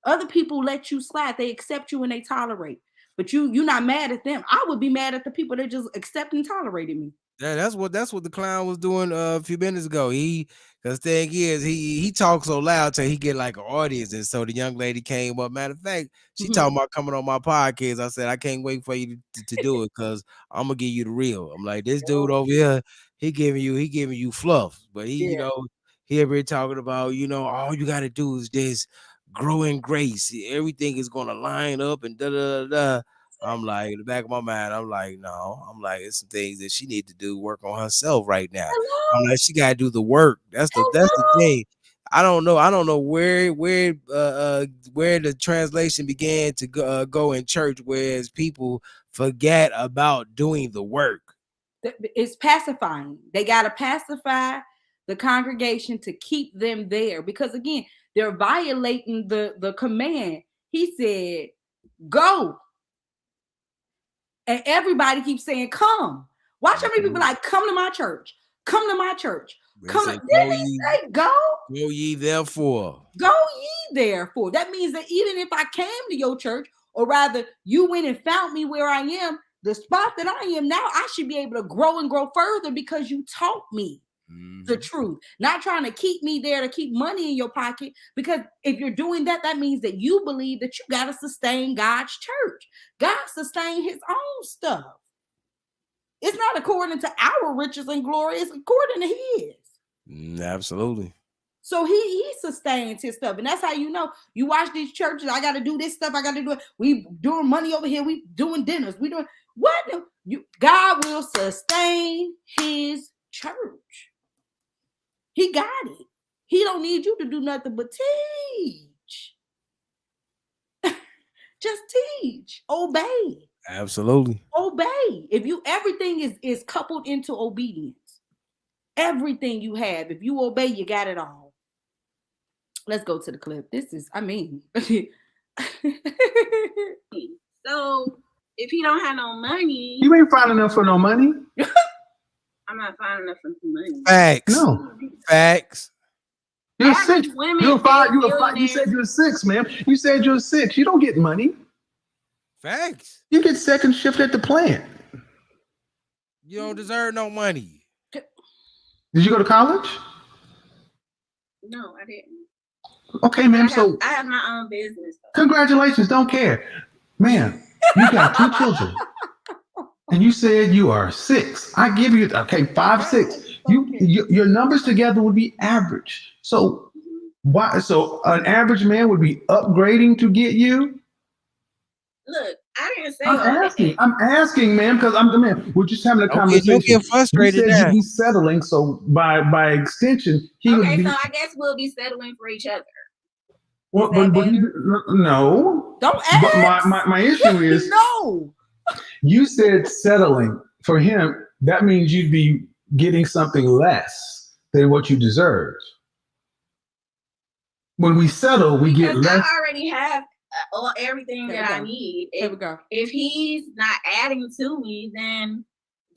Other people let you slide. They accept you and they tolerate. But you're not mad at them. I would be mad at the people that just accept and tolerated me. Yeah, that's what the clown was doing a few minutes ago. Because the thing is, he talks so loud till he get like an audience. And so the young lady came up. Matter of fact, she talking about coming on my podcast. I said, I can't wait for you to do it because I'm gonna give you the real. I'm like, this dude over here, he giving you fluff, but he ever talking about, all you gotta do is this. Grow in grace. Everything is gonna line up and da da da. I'm like, in the back of my mind, I'm like, no. I'm like, it's some things that she need to do, work on herself right now. I'm like, she gotta do the work. That's the thing. I don't know where the translation began to go in church, whereas people forget about doing the work. It's pacifying. They gotta pacify the congregation to keep them there because again. They're violating the command. He said, go. And everybody keeps saying, come. Watch how many people like, come to my church. Come to my church. Didn't he say go? Go ye therefore. Go ye therefore. That means that even if I came to your church, or rather you went and found me where I am, the spot that I am now, I should be able to grow and grow further because you taught me. The truth, not trying to keep me there to keep money in your pocket, because if you're doing that, that means that you believe that you got to sustain God's church. God sustained his own stuff. It's not according to our riches and glory, it's according to his. Absolutely. So he sustains his stuff, and that's how you watch these churches. I got to do this stuff. I got to do it. We doing money over here. We doing dinners. We doing what? God will sustain his church. He got it. He don't need you to do nothing but teach. Just teach. Obey. Absolutely. Obey. Everything is coupled into obedience. Everything you have. If you obey, you got it all. Let's go to the clip. So if he don't have no money. You ain't finding enough for no money. I'm not finding enough for money. Facts. No. Facts. You're 6. You're 5. You said you're 6, ma'am. You said you're 6. You don't get money. Facts. You get second shift at the plant. You don't deserve no money. Did you go to college? No, I didn't. Okay, ma'am. I have my own business. Congratulations. Don't care. Ma'am, You got 2 children. And you said you are 6. I give you, okay, 5, 6. Your numbers together would be average. So why? So an average man would be upgrading to get you? Look, I didn't say I'm asking, man, because I'm the man. We're just having a conversation. Don't get frustrated. You said you'd be settling, so by extension, he would be. So I guess we'll be settling for each other. Well, but no. Don't ask. But my issue is no. You said settling for him. That means you'd be getting something less than what you deserve. When we settle, we get less. I already have everything that I need. Here we go. If he's not adding to me, then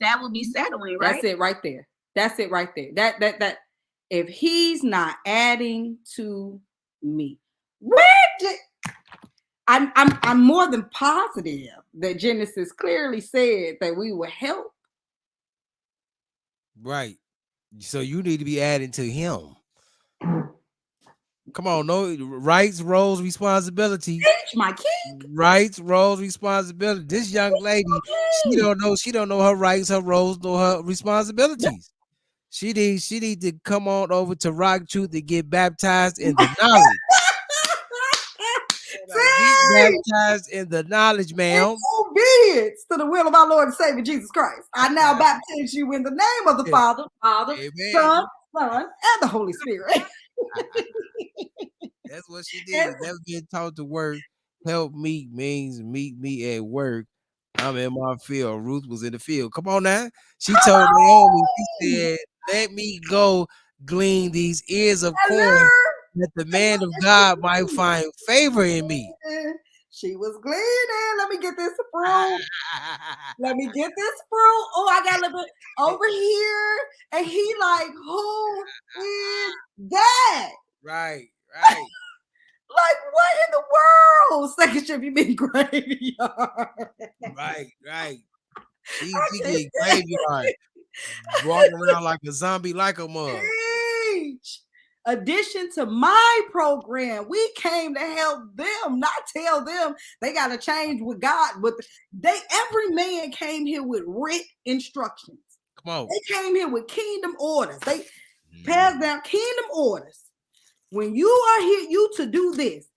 that would be settling, right? That's it right there. That's it right there. That if he's not adding to me, I'm more than positive that Genesis clearly said that we will help. Right. So you need to be adding to him. Come on, no rights, roles, responsibilities. My king. Rights, roles, responsibility. This young lady, she don't know her rights, her roles, nor her responsibilities. She need to come on over to Rock Truth to get baptized in the knowledge. Get baptized in the knowledge, ma'am. In obedience to the will of our Lord and Savior Jesus Christ. I now baptize you in the name of the Father, Amen. Son, and the Holy Spirit. That's what she did. Never been taught to work. Help me means meet me at work. I'm in my field. Ruth was in the field. Come on now. She told Naomi, she said, let me go glean these ears of corn that the man of God might find favor in me. She was gleaning. Let me get this fruit. Let me get this fruit. Oh, I got a little bit over here. And he like, who is that? Right. Like, what in the world? Second shift, you mean graveyard. Right. She get graveyard. Walking around like a zombie, like a mug. Addition to my program, we came to help them, not tell them they got to change with God. But every man came here with writ instructions. Come on. They came here with kingdom orders. They passed down kingdom orders. When you are here, you to do this.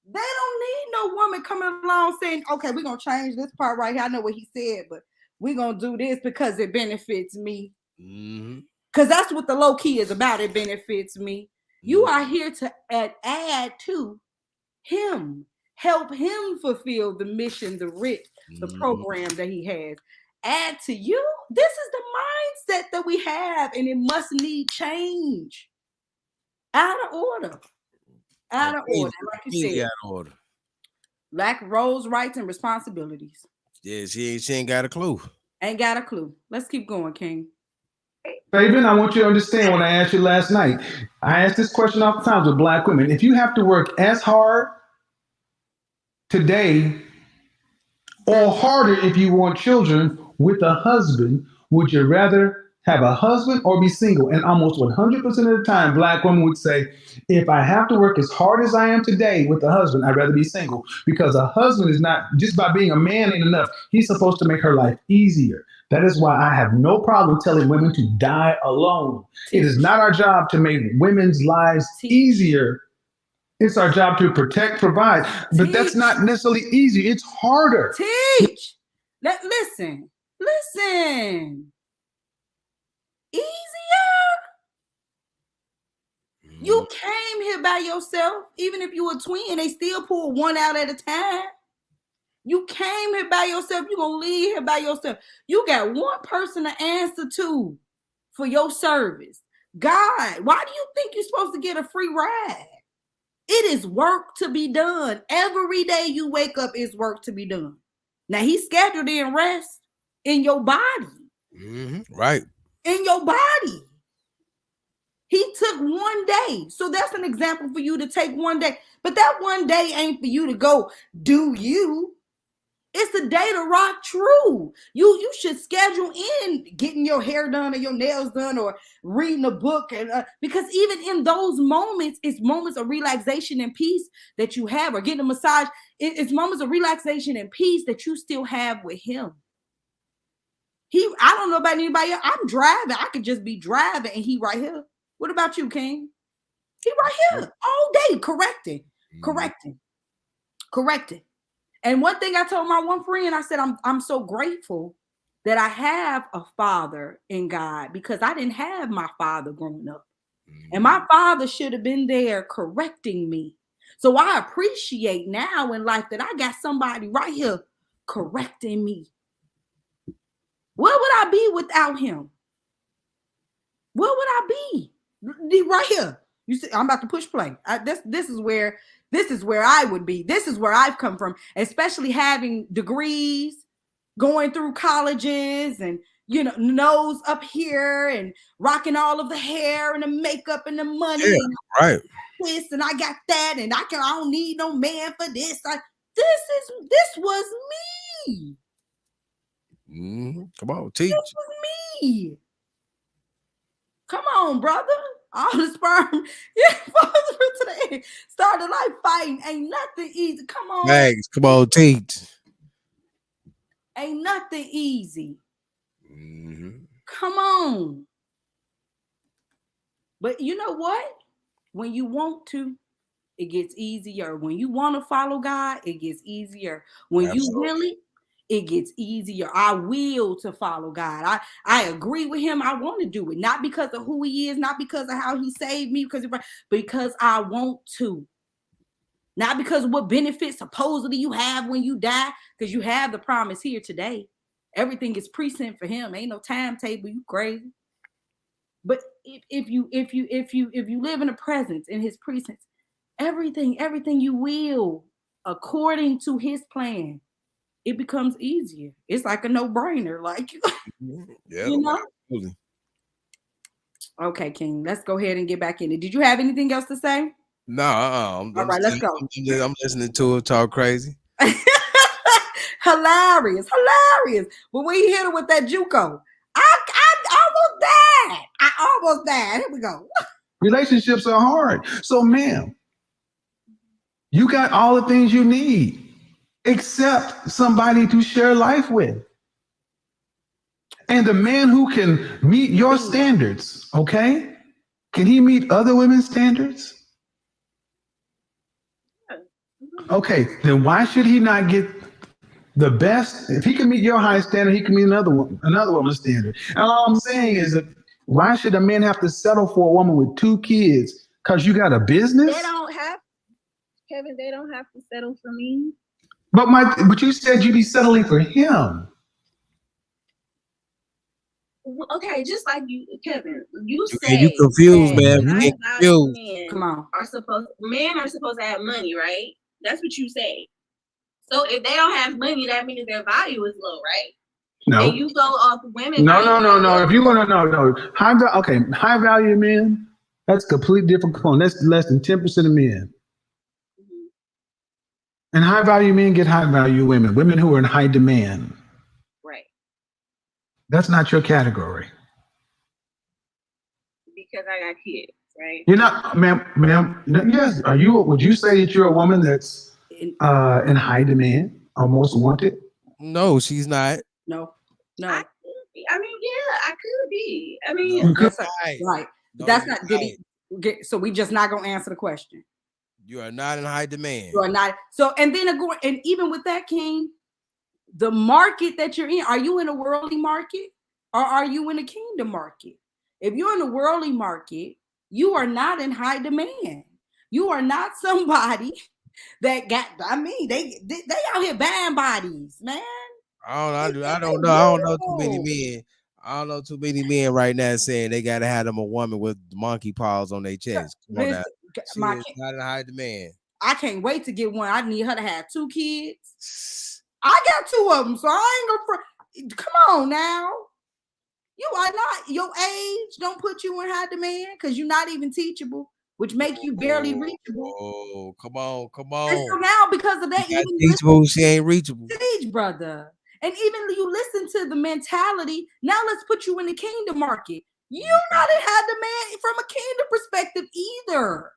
They don't need no woman coming along saying, okay, we're going to change this part right here. I know what he said, but we're going to do this because it benefits me. Because that's what the low key is about. It benefits me. You are here to add to him, help him fulfill the mission, the writ, the program that he has. Add to you. This is the mindset that we have, and it must need change. Out of order. Out of order. Like you said. Out of order. Lack roles, rights, and responsibilities. Yeah, she ain't got a clue. Ain't got a clue. Let's keep going, King. Fabian, I want you to understand what I asked you last night. I asked this question oftentimes with Black women. If you have to work as hard today or harder if you want children with a husband, would you rather have a husband or be single? And almost 100% of the time, Black women would say, if I have to work as hard as I am today with a husband, I'd rather be single, because a husband is not, just by being a man ain't enough. He's supposed to make her life easier. That is why I have no problem telling women to die alone. It is not our job to make women's lives easier. It's our job to protect, provide, but that's not necessarily easy. It's harder. Teach. Listen. Easier. You came here by yourself. Even if you were a twin, they still pull one out at a time. You came here by yourself. You're going to leave here by yourself. You got one person to answer to for your service. God, why do you think you're supposed to get a free ride? It is work to be done. Every day you wake up is work to be done. Now, he's scheduled in rest in your body. Right. In your body. He took one day. So that's an example for you to take one day. But that one day ain't for you to go do you. It's the day to rock true. You should schedule in getting your hair done or your nails done or reading a book, and because even in those moments, it's moments of relaxation and peace that you have, or getting a massage. It's moments of relaxation and peace that you still have with him. I don't know about anybody else. I'm driving. I could just be driving and he right here. What about you, King? He right here all day correcting. And one thing I told my one friend, I said, I'm so grateful that I have a father in God, because I didn't have my father growing up. And my father should have been there correcting me. So I appreciate now in life that I got somebody right here correcting me. Where would I be without him? Where would I be? Right here. You see, I'm about to push play. This is where I would be. This is where I've come from, especially having degrees, going through colleges, and nose up here, and rocking all of the hair and the makeup and the money. Yeah, right. This and I got that, and I don't need no man for this. This was me. Come on, teach. This was me. Come on, brother. All the sperm, today. Started life fighting. Ain't nothing easy. Come on. Thanks. Come on, teach. Ain't nothing easy. Come on. But you know what? When you want to, it gets easier. When you want to follow God, it gets easier. When Absolutely. you really, it gets easier. I will to follow God. I agree with him. I want to do it. Not because of who he is, not because of how he saved me, because I want to. Not because of what benefits supposedly you have when you die, because you have the promise here today. Everything is present for him. Ain't no timetable. You crazy. But if you live in the presence, in his presence, everything you will, according to his plan, it becomes easier. It's like a no-brainer. Like, yeah, you know? Absolutely. Okay, King, let's go ahead and get back in it. Did you have anything else to say? No, All right, let's go. I'm listening to it talk crazy. Hilarious. But when he hit her with that JUCO, I almost died. Here we go. Relationships are hard. So, ma'am, you got all the things you need except somebody to share life with. And the man who can meet your standards, okay? Can he meet other women's standards? Okay, then why should he not get the best? If he can meet your high standard, he can meet another woman's standard. And all I'm saying is that why should a man have to settle for a woman with 2 kids? Because you got a business? They don't have to settle for me. But you said you'd be settling for him. Okay, just like you, Kevin, you confused, man. Men are supposed to have money, right? That's what you say. So if they don't have money, that means their value is low, right? No. And you go off women. No. If you want to know, high value men, that's completely different component. That's less than 10% of men. And high value men get high value women who are in high demand. Right. That's not your category. Because I got kids, right? You're not, ma'am. Yes. Would you say that you're a woman that's in high demand, or most wanted? No, she's not. No. I could be. I mean, That's right. No, That's not. Did he get? So we just not gonna answer the question. You are not in high demand. You are not. So and even with that, King, the market that you're in, are you in a worldly market or are you in a kingdom market? If you're in a worldly market, you are not in high demand. You are not somebody that got. I mean, they out here buying bodies, man. I don't know too many men. I don't know too many men right now saying they gotta have them a woman with monkey paws on their chest. Come on now. She is not in high demand. I can't wait to get one. I need her to have 2 kids. I got 2 of them, so I ain't gonna. Come on now. You are not, your age don't put you in high demand because you're not even teachable. which make you barely reachable. Oh, come on, come And so on. now, because of that, She got even teachable, she ain't reachable. stage, brother. And even you listen to the mentality. Now let's put you in the kingdom market. You not had the man from a kingdom perspective either.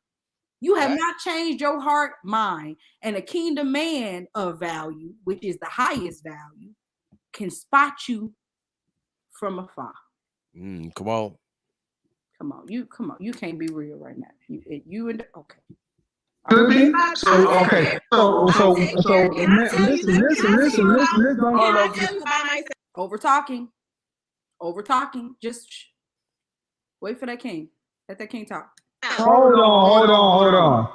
You have not changed your heart, mind, and a kingdom man of value, which is the highest value, can spot you from afar. Come on. Come on, you can't be real right now. You and okay. Could be. So okay. So listen. Over talking. Just wait for that king. Let that king talk. Hold on.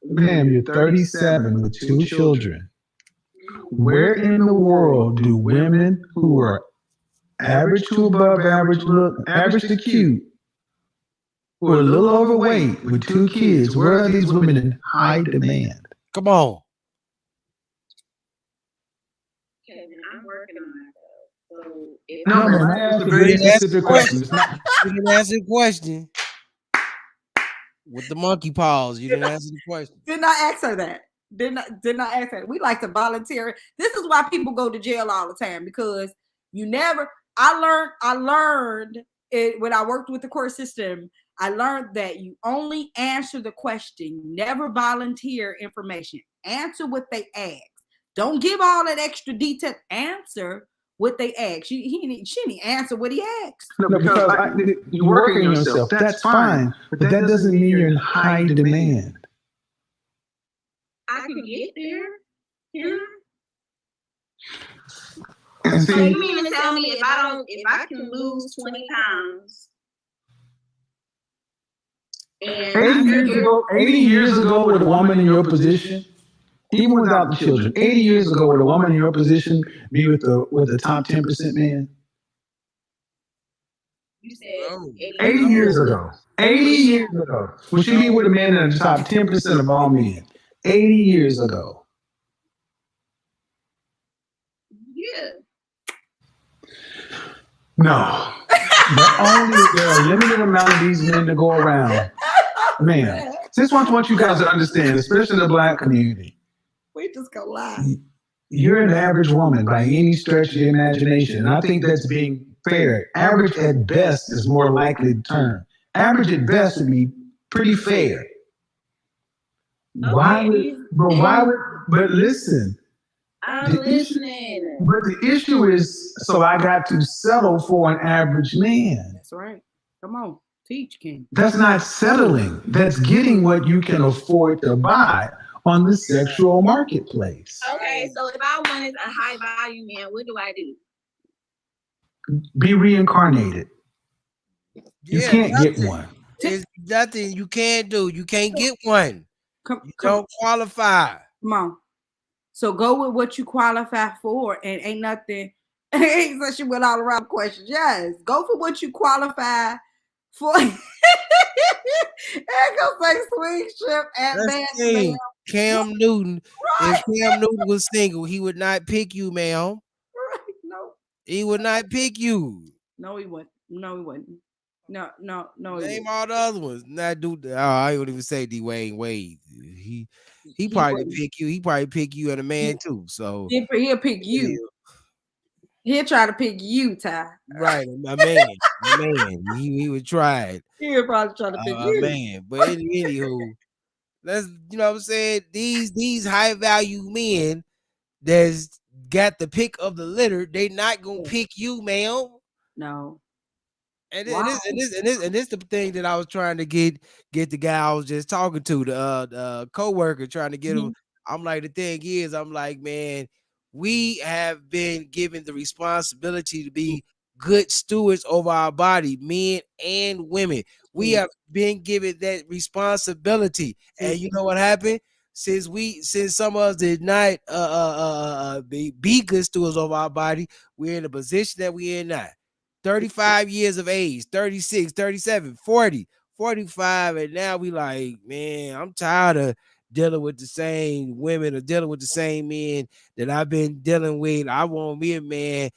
Ma'am, you're 37 with 2 children. Where in the world do women who are average to above average look, average to cute, who are a little overweight with 2 kids, where are these women in high demand? Come on. Kevin, I'm working on that. So if No, man, I asked a very specific question. It's not. You didn't answer the question. With the monkey paws, you didn't answer the question. Did not ask her that. Did not ask her. We like to volunteer. This is why people go to jail all the time, because you never. I learned it when I worked with the court system. I learned that you only answer the question. You never volunteer information. Answer what they ask. Don't give all that extra detail. Answer what they ask. She didn't answer what he asked. No, because you're working on yourself. That's fine, but that doesn't mean you're in high demand. I can get there. Yeah. And So see, you mean to tell me if I can lose 20 pounds? And 80 years ago, with a woman in your position, even without the children, 80 years ago, would a woman in your position be with the top 10% man? You said 80 years ago. 80 years ago. Would she be with a man in the top 10% of all men? 80 years ago. Yeah. No. There are a limited amount of these men to go around. Man, this one I want you guys to understand, especially the Black community. We just gonna lie. You're an average woman by any stretch of the imagination. And I think that's being fair. Average at best is more likely the term. Average at best would be pretty fair. Okay. But listen. I'm listening. But the issue is, so I got to settle for an average man. That's right. Come on, teach, King. That's not settling. That's getting what you can afford to buy on the sexual marketplace. Okay, so if I wanted a high value man, what do I do? Be reincarnated. You can't nothing. get one. There's nothing you can't do. You can't get one. You Come don't qualify. Come on. So go with what you qualify for, and ain't nothing. So she went all around questions. Yes, go for what you qualify for. And go say swing ship at man. Cam Newton. If Cam Newton was single, he would not pick you, ma'am. Right. No. He would not pick you. No, he wouldn't. No, he wouldn't. No. Name all the other ones. Not do. I wouldn't even say Dwayne Wade. He probably pick you. He probably pick you and a man too. So he'll pick you. He'll try to pick you, Ty. Right, my man. He would try it. He'll probably try to pick you, man. But anywho, let's what I'm saying. These high value men that's got the pick of the litter. They not gonna pick you, ma'am. No. And this the thing that I was trying to get the guy I was just talking to, the co-worker, trying to get him. I'm like, the thing is, I'm like, man, we have been given the responsibility to be good stewards over our body, men and women. We have been given that responsibility. And you know what happened? Since some of us did not be good stewards over our body, we're in the position that we're in now. 35 years of age, 36, 37, 40, 45, and now we like, man, I'm tired of dealing with the same women or dealing with the same men that I've been dealing with. I want me a man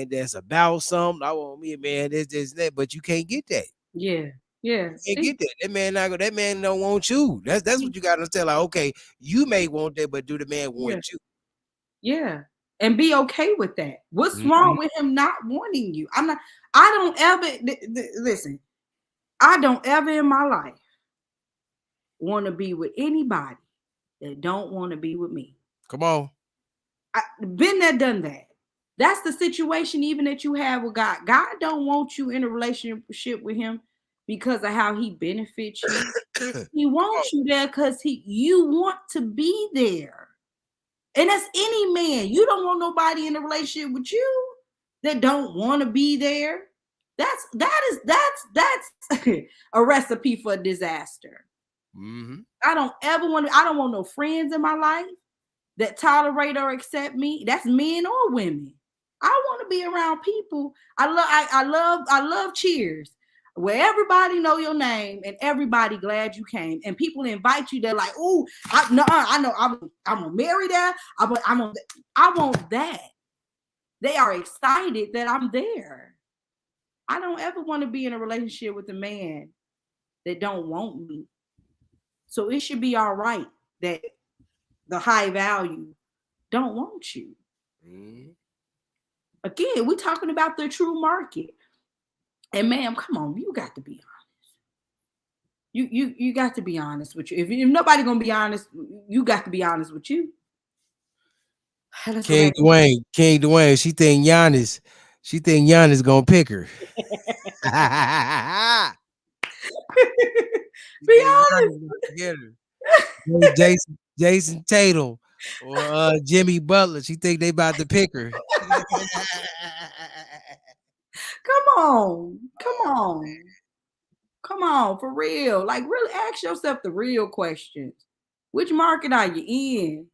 that's about something. I want me a man this, that, but you can't get that. Yeah. Yeah. You can't get that. That man not that man don't want you. That's what you gotta tell. Like, okay, you may want that, but do the man want you? Yeah. And be okay with that. What's Mhm. wrong with him not wanting you? I don't ever listen. I don't ever in my life want to be with anybody that don't want to be with me. Come on. Been there, done that. That's the situation even that you have with God. God don't want you in a relationship with him because of how he benefits you. He wants you there because you want to be there. And that's any man. You don't want nobody in a relationship with you that don't want to be there. That's a recipe for disaster. Mm-hmm. I don't want no friends in my life that tolerate or accept me. That's men or women. I want to be around people. I love Cheers, where everybody know your name and everybody glad you came, and people invite you. They're like, "Oh, I know I'm gonna marry that. I want that." They are excited that I'm there. I don't ever want to be in a relationship with a man that don't want me. So it should be all right that the high value don't want you. Mm-hmm. Again, we're talking about the true market. And ma'am, come on, you got to be honest. You got to be honest with you. If nobody gonna be honest, you got to be honest with you. King Dwayne, she think Giannis gonna pick her. Be honest. Jason Tatum or Jimmy Butler. She think they about to pick her. Come on, for real. Like, really ask yourself the real questions. Which market are you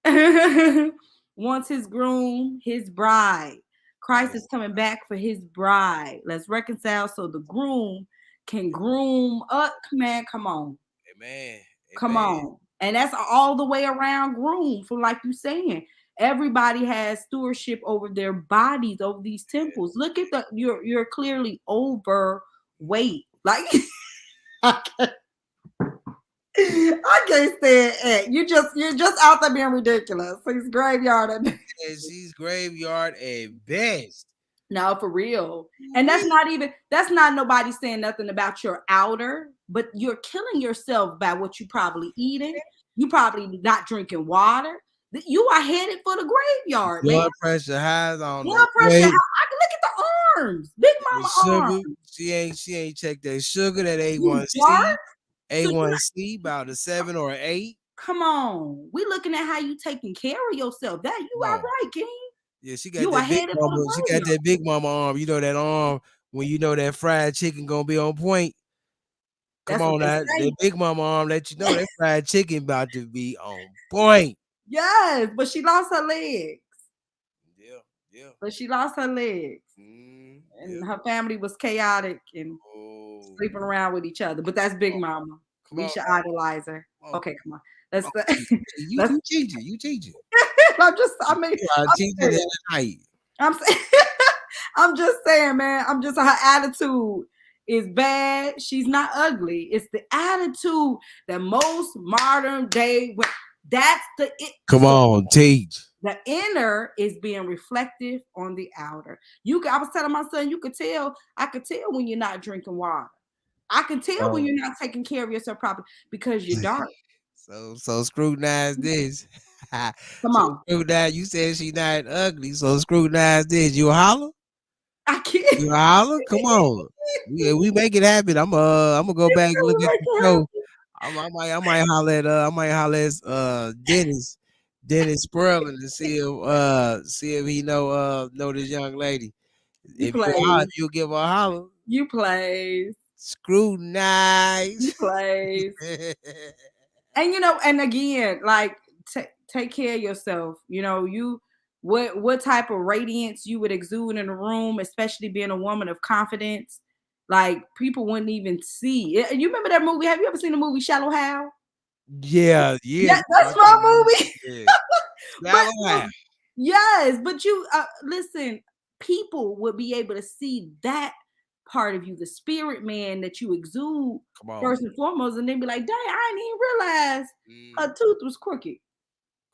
in? Wants his groom, his bride. Christ is coming back for his bride. Let's reconcile so the groom can groom up. Man, come on. Amen. Come on. And that's all the way around groom. For like you saying, everybody has stewardship over their bodies, over these temples. Look at you're clearly overweight. Like I can't stand it. You're just out there being ridiculous. She's graveyard at best. She's graveyard at best. No, for real. And that's not nobody saying nothing about your outer, but you're killing yourself by what you probably eating. You probably not drinking water. You are headed for the graveyard. Blood pressure highs on. Blood pressure high. I can look at the arms. Big mama arms. She ain't checked that sugar, that A1C. A1C about a 7 or 8. Come on. We looking at how you taking care of yourself. That you are right, King. Yeah, she got that big mama. She got that big mama arm. You know that arm when you know that fried chicken gonna be on point. Come on, that big mama arm let you know that fried chicken about to be on point. Yes, but she lost her legs. Yeah. But she lost her legs. And her family was chaotic and sleeping around with each other. But that's Big Mama. We should idolize her. Okay, come on. You teach it. I'm just saying, man. Her attitude is bad. She's not ugly. It's the attitude that most modern day. That's the it. Come on, teach. The inner is being reflective on the outer. I was telling my son, I could tell when you're not drinking water. I can tell when you're not taking care of yourself properly because you're dark. So scrutinize this. Come on. Scrutinize. You said she's not ugly, so scrutinize this. You a holler? I can't. You a holler? Come on. We make it happen. I'm gonna go back and look at the show. I might holler at Dennis Sperling to see if he know this young lady. If you give her a holler. You plays. Scrutinize. You plays. And and again, like take care of yourself. What type of radiance you would exude in a room, especially being a woman of confidence. Like people wouldn't even see. You remember that movie? Have you ever seen the movie Shallow Hal? Yeah. That's my movie. Yeah. Yes, but you listen. People would be able to see that part of you, the spirit man that you exude Come on. first and foremost, and then be like, dang, I didn't even realize her tooth was crooked.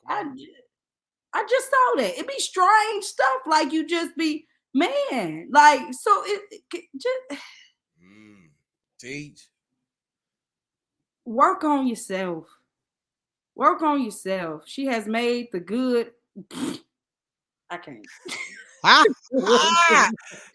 I just saw that. It be strange stuff, like you just be, man, like, so it just teach. Work on yourself. Work on yourself. She has made the good. I can't.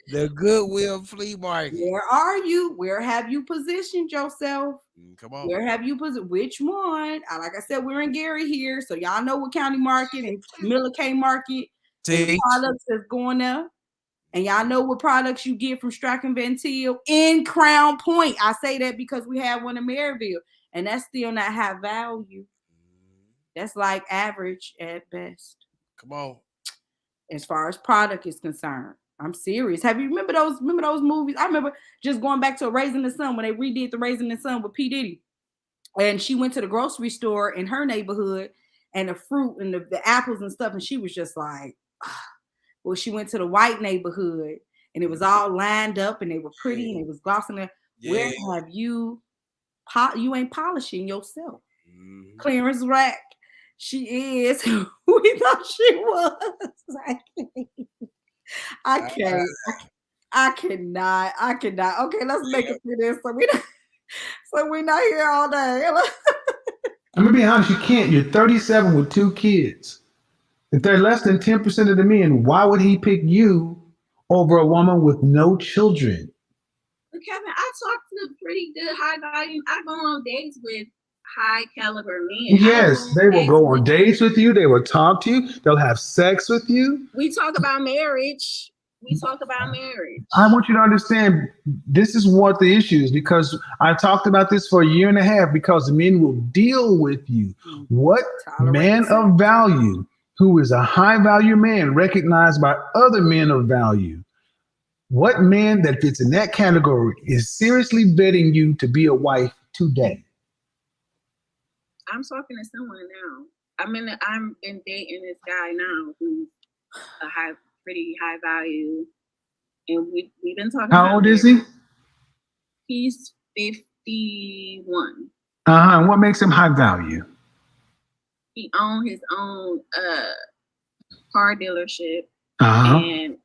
The Goodwill flea market. Where are you? Where have you positioned yourself? Come on. Where have you positioned? Which one? Like I said, we're in Gary here, so y'all know what County Market and Miller K Market and products that's going there. And y'all know what products you get from Strachan Van Til in Crown Point. I say that because we have one in Maryville, and that's still not high value. That's like average at best. Come on. As far as product is concerned, I'm serious. Have you remember those movies? I remember just going back to Raising the Sun when they redid the Raising the Sun with P. Diddy. And she went to the grocery store in her neighborhood and the fruit and the apples and stuff. And she was just like, well, she went to the white neighborhood and it was all lined up and they were pretty and it was glossing there. Yeah. Where have you ain't polishing yourself? Clearance rack. She is who we thought she was. I cannot. Okay, let's make it through this. So we're not here all day. I'm gonna be honest, you can't. You're 37 with 2 kids. If they're less than 10% of the men, why would he pick you over a woman with no children? But Kevin, I talk to pretty good high volume. I go on dates with high caliber men. Yes, they will go on dates with you. They will talk to you. They'll have sex with you. We talk about marriage. I want you to understand this is what the issue is, because I talked about this for a year and a half, because men will deal with you. What man of value who is a high value man recognized by other men of value? What man that fits in that category is seriously vetting you to be a wife today? I'm talking to someone now. I'm in dating this guy now who's a pretty high value, and we've been talking. How old is he? He's 51. And what makes him high value? He owns his own car dealership, and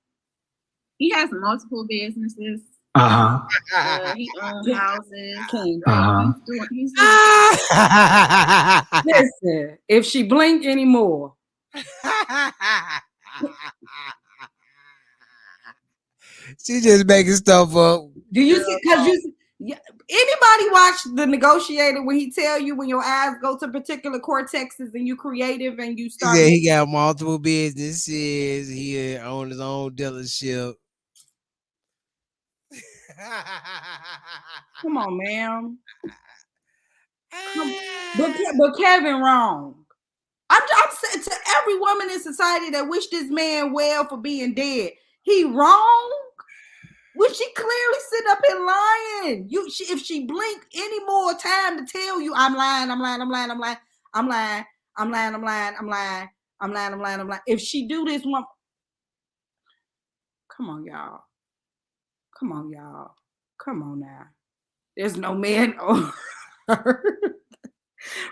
he has multiple businesses. He owns houses. He's Listen, if she blink anymore. She just making stuff up. Do you see? Because anybody watch The Negotiator when he tell you when your eyes go to particular cortexes and you creative and you start? Yeah, he got multiple businesses. He owns his own dealership. Come on, ma'am. But Kevin wrong. I'm saying to every woman in society that wish this man well for being dead, he wrong. Would she clearly sit up and lying? If she blink any more time to tell you I'm lying. If she do this one, come on, y'all. Come on now. There's no man over her.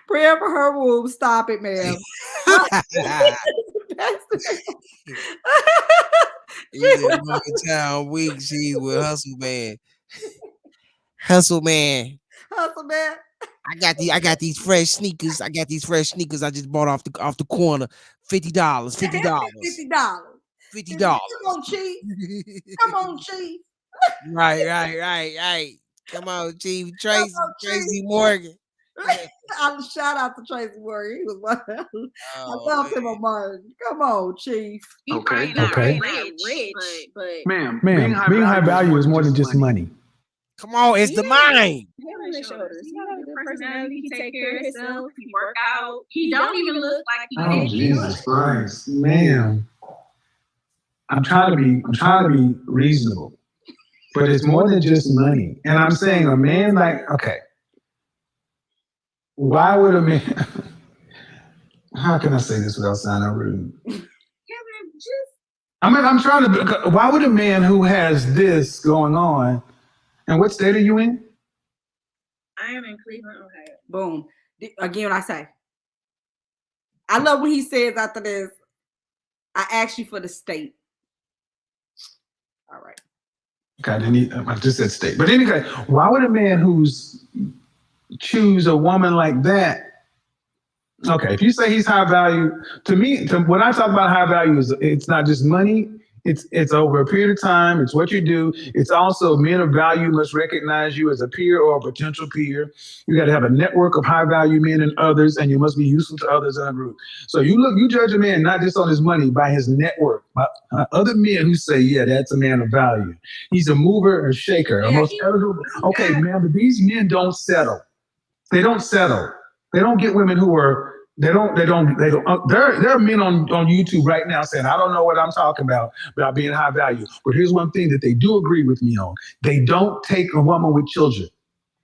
Prayer for her womb. Stop it, ma'am. She's in Town week. She's with Hustle Man. I got these fresh sneakers. I just bought off the corner. $50. $50. Come on, Chief. Right. Come on, Chief. Tracy Morgan. I'll shout out to Tracy Morgan. He was one. I love him on Martin. Come on, Chief. Okay. Rich, but ma'am, being high value is more than just money. Come on, it's the mind. Head and shoulders. He got a good personality. He take care of himself. He work out. He don't even look like he did. Jesus Christ, ma'am. I'm trying to be reasonable, but it's more than just money. And I'm saying a man why would a man? How can I say this without sounding rude? I'm trying to. Why would a man who has this going on And what state are you in? I am in Cleveland, Ohio. Boom. Again, what I say. I love when he says after this, I asked you for the state. All right. Okay, then I just said state. But anyway, why would a man who's choose a woman like that? Okay, if you say he's high value, to me, when I talk about high value, it's not just money. It's over a period of time. It's what you do. It's also men of value must recognize you as a peer or a potential peer. You got to have a network of high value men and others, and you must be useful to others in a group. So you judge a man not just on his money, by his network, by other men who say, yeah, that's a man of value. He's a mover and shaker. Okay, man, but these men don't settle. They don't settle. They don't get women who are. There are men on YouTube right now saying, I don't know what I'm talking about being high value. But here's one thing that they do agree with me on. They don't take a woman with children.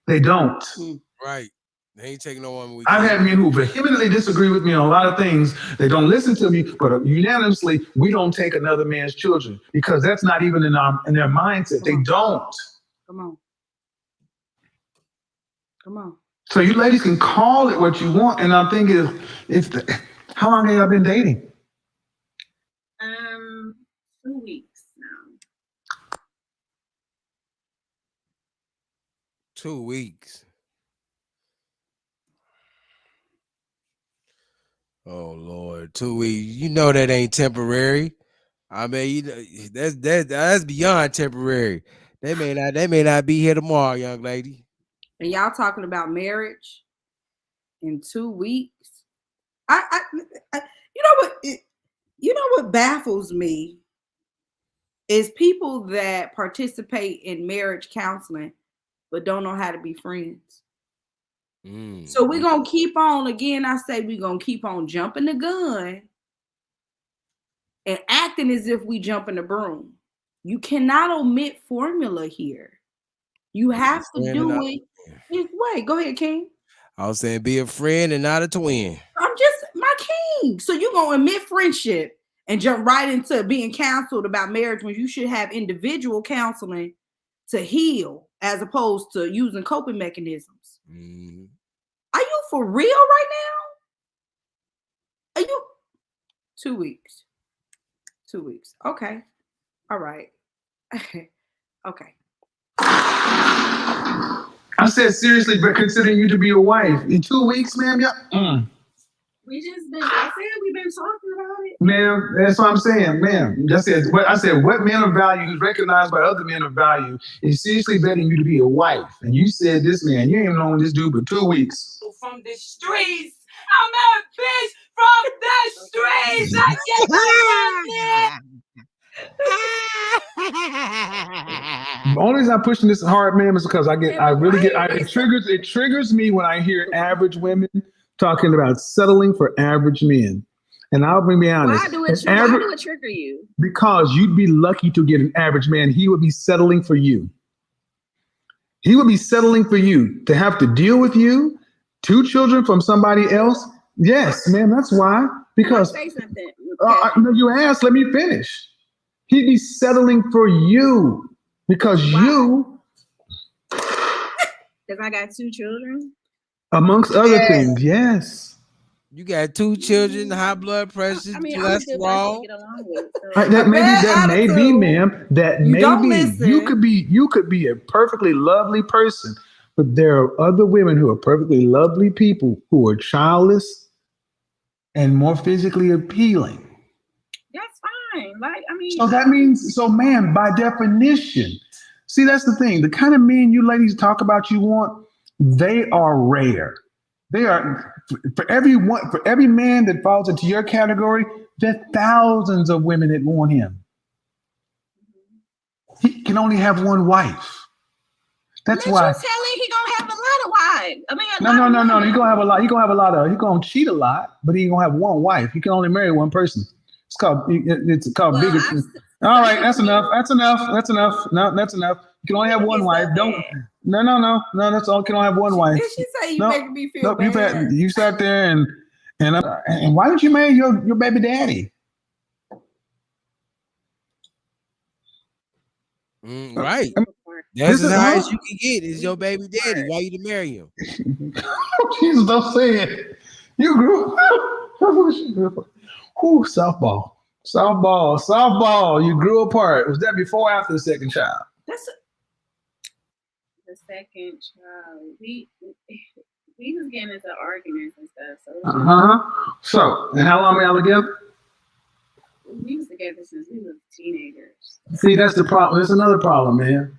They don't. Right. They ain't taking no woman with I've children. had men who vehemently disagree with me on a lot of things. They don't listen to me, but unanimously, we don't take another man's children because that's not even in their mindset. They don't. Come on. So you ladies can call it what you want, and I'm thinking, how long have y'all been dating? 2 weeks now. 2 weeks. Oh Lord, 2 weeks. You know that ain't temporary. I mean, that's beyond temporary. They may not be here tomorrow, young lady. And y'all talking about marriage in 2 weeks? You know what baffles me is people that participate in marriage counseling but don't know how to be friends. So we're gonna keep on, again, I say we're gonna keep on jumping the gun and acting as if we jumping the broom. You cannot omit formula here. You have to do it his way. Go ahead, King. I was saying be a friend and not a twin. I'm just my king. So you're gonna omit friendship and jump right into being counseled about marriage when you should have individual counseling to heal as opposed to using coping mechanisms. Are you for real right now? Are you 2 weeks? 2 weeks. Okay. All right. Okay. I said seriously, but considering you to be a wife in 2 weeks, ma'am. We've been talking about it. Ma'am, that's what I'm saying, ma'am. I said, what man of value who's recognized by other men of value is seriously vetting you to be a wife? And you said this man, you ain't known this dude for 2 weeks. From the streets. I'm a bitch from the streets. I get my The only reason I'm pushing this hard, ma'am, is because it triggers me when I hear average women talking about settling for average men. And I'll be honest. Why do it trigger you? Because you'd be lucky to get an average man. He would be settling for you. He would be settling for you to have to deal with you, 2 children from somebody else. Yes, ma'am, that's why. Because say something. You asked, let me finish. He'd be settling for you because you. Because I got 2 children. Amongst other things, yes. You got 2 children, high blood pressure, cholesterol. That may be, ma'am. That may be. You could be a perfectly lovely person, but there are other women who are perfectly lovely people who are childless and more physically appealing. That's fine. So that means, ma'am, by definition, see, that's the thing. The kind of men you ladies talk about you want, they are rare. They are for every man that falls into your category, there are thousands of women that want him. He can only have one wife. That's why. You're telling he gonna have a lot of wives. No. He gonna have a lot. He gonna cheat a lot, but he gonna have one wife. He can only marry one person. It's called bigger. All right, that's enough. No, that's enough. You can only have one wife. No. That's all. You can only have one wife. Did she say you making me feel bad? You sat there and why didn't you marry your baby daddy? Right. That's This as is high her. as you can get. Is your baby daddy. Why you to marry him? Jesus, don't say it. You grew. That's what she grew up. Whew, softball. You grew apart. Was that before or after the second child? That's The second child, we was getting into arguments and stuff. So So, and how long were y'all together? we was together since we were teenagers. See, that's the problem. There's another problem, man.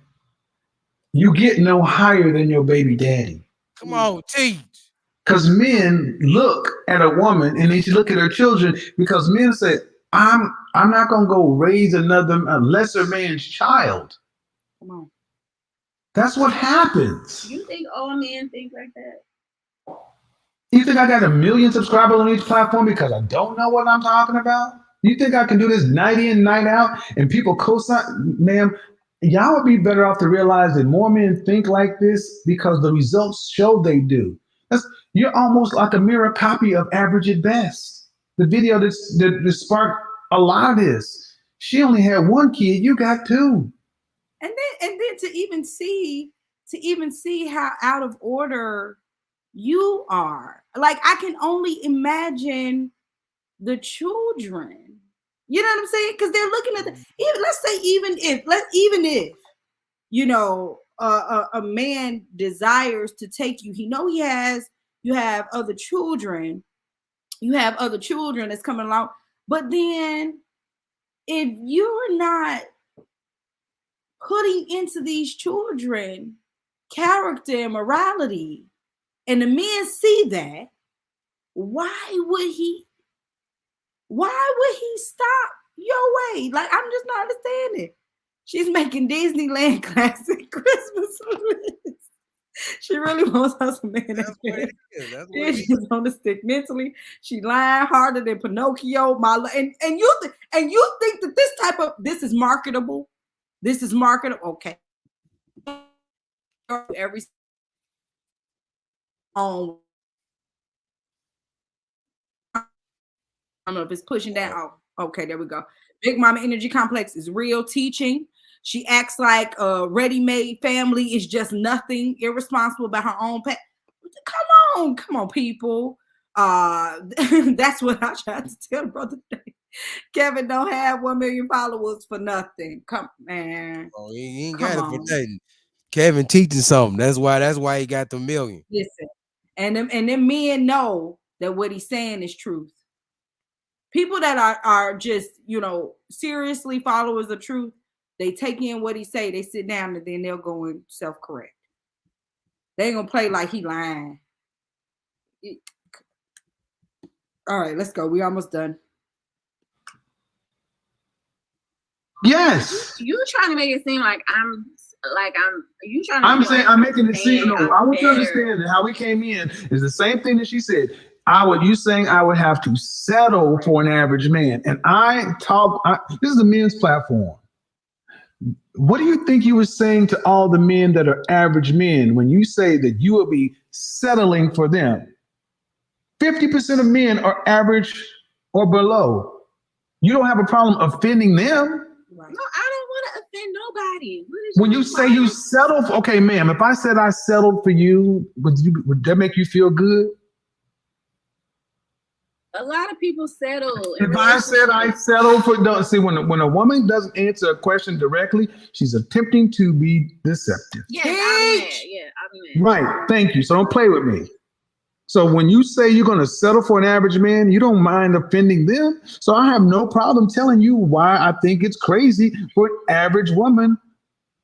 You get no higher than your baby daddy. Come on, teach. Because men look at a woman and they look at her children because men say, I'm not gonna go raise a lesser man's child. come on. That's what happens. You think all men think like that? You think I got 1 million subscribers on each platform because I don't know what I'm talking about? You think I can do this night in, night out, and people co-sign? Ma'am, y'all would be better off to realize that more men think like this because the results show they do. You're almost like a mirror copy of Average at Best. The video that sparked a lot of this. She only had 1 kid, you got 2. And then to even see how out of order you are. Like, I can only imagine the children. You know what I'm saying? Because they're looking at even if you know a man desires to take you, you have other children that's coming along, but then if you're not putting into these children character and morality, and the men see that, why would he stop your way? Like, I'm just not understanding. She's making Disneyland classic Christmas movies. She really wants us a man. That's what it is. That's what it is. She's on the stick mentally. She lying harder than Pinocchio. And you think that this is marketable? This is marketable. Okay. Every on. I don't know if it's pushing down. Oh, okay, there we go. Big Mama Energy Complex is real teaching. She acts like a ready-made family is just nothing, irresponsible about her own pet. Come on, people. That's what I tried to tell brother today. Kevin don't have 1 million followers for nothing. Come, man. Oh, he ain't got it for nothing. Kevin teaching something. That's why he got the million. Listen, and them men know that what he's saying is truth. People that are just, seriously followers of truth, they take in what he say, they sit down, and then they'll go and self-correct. They ain't gonna play like he lying. All right, let's go. We almost done. Yes. You trying to make it seem like I'm I'm making it seem. No, I want you to understand that how we came in is the same thing that she said. You saying I would have to settle for an average man, and this is a men's platform. What do you think you were saying to all the men that are average men when you say that you will be settling for them? 50% of men are average or below. You don't have a problem offending them. Right. No, I don't want to offend nobody. When you say you settle for, okay, ma'am, if I said I settled for you, would that make you feel good? A lot of people settle. If I said I settled for, when a woman doesn't answer a question directly, she's attempting to be deceptive. Yeah, I'm mad. Right. Thank you. So don't play with me. So when you say you're going to settle for an average man, you don't mind offending them. So I have no problem telling you why I think it's crazy for an average woman.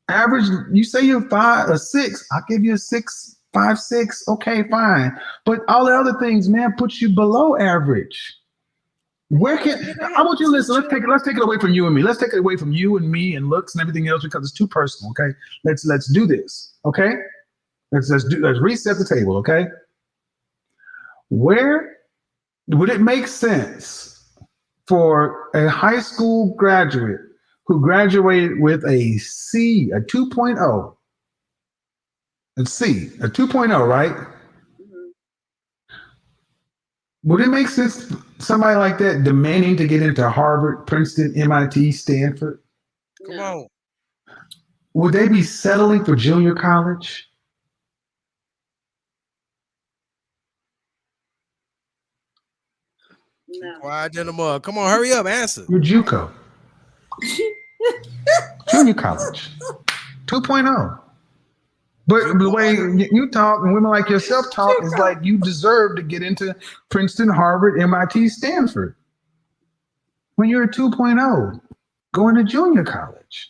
Average, you say you're 5'6", I'll give you a 5'6". Okay, fine. But all the other things, man, puts you below average. I want you to listen. Let's take it away from you and me. Let's take it away from you and me and looks and everything else because it's too personal. Okay, let's do this. Okay, let's reset the table. Okay. Where would it make sense for a high school graduate who graduated with a C, a 2.0, a 2.0, right? Mm-hmm. Would it make sense somebody like that demanding to get into Harvard, Princeton, MIT, Stanford? Come on. would they be settling for junior college? No. Quiet in the mud. Come on, hurry up, answer. Or JUCO? Junior college. 2.0. But the way you talk and women like yourself talk is like you deserve to get into Princeton, Harvard, MIT, Stanford. When you're a 2.0, going to junior college.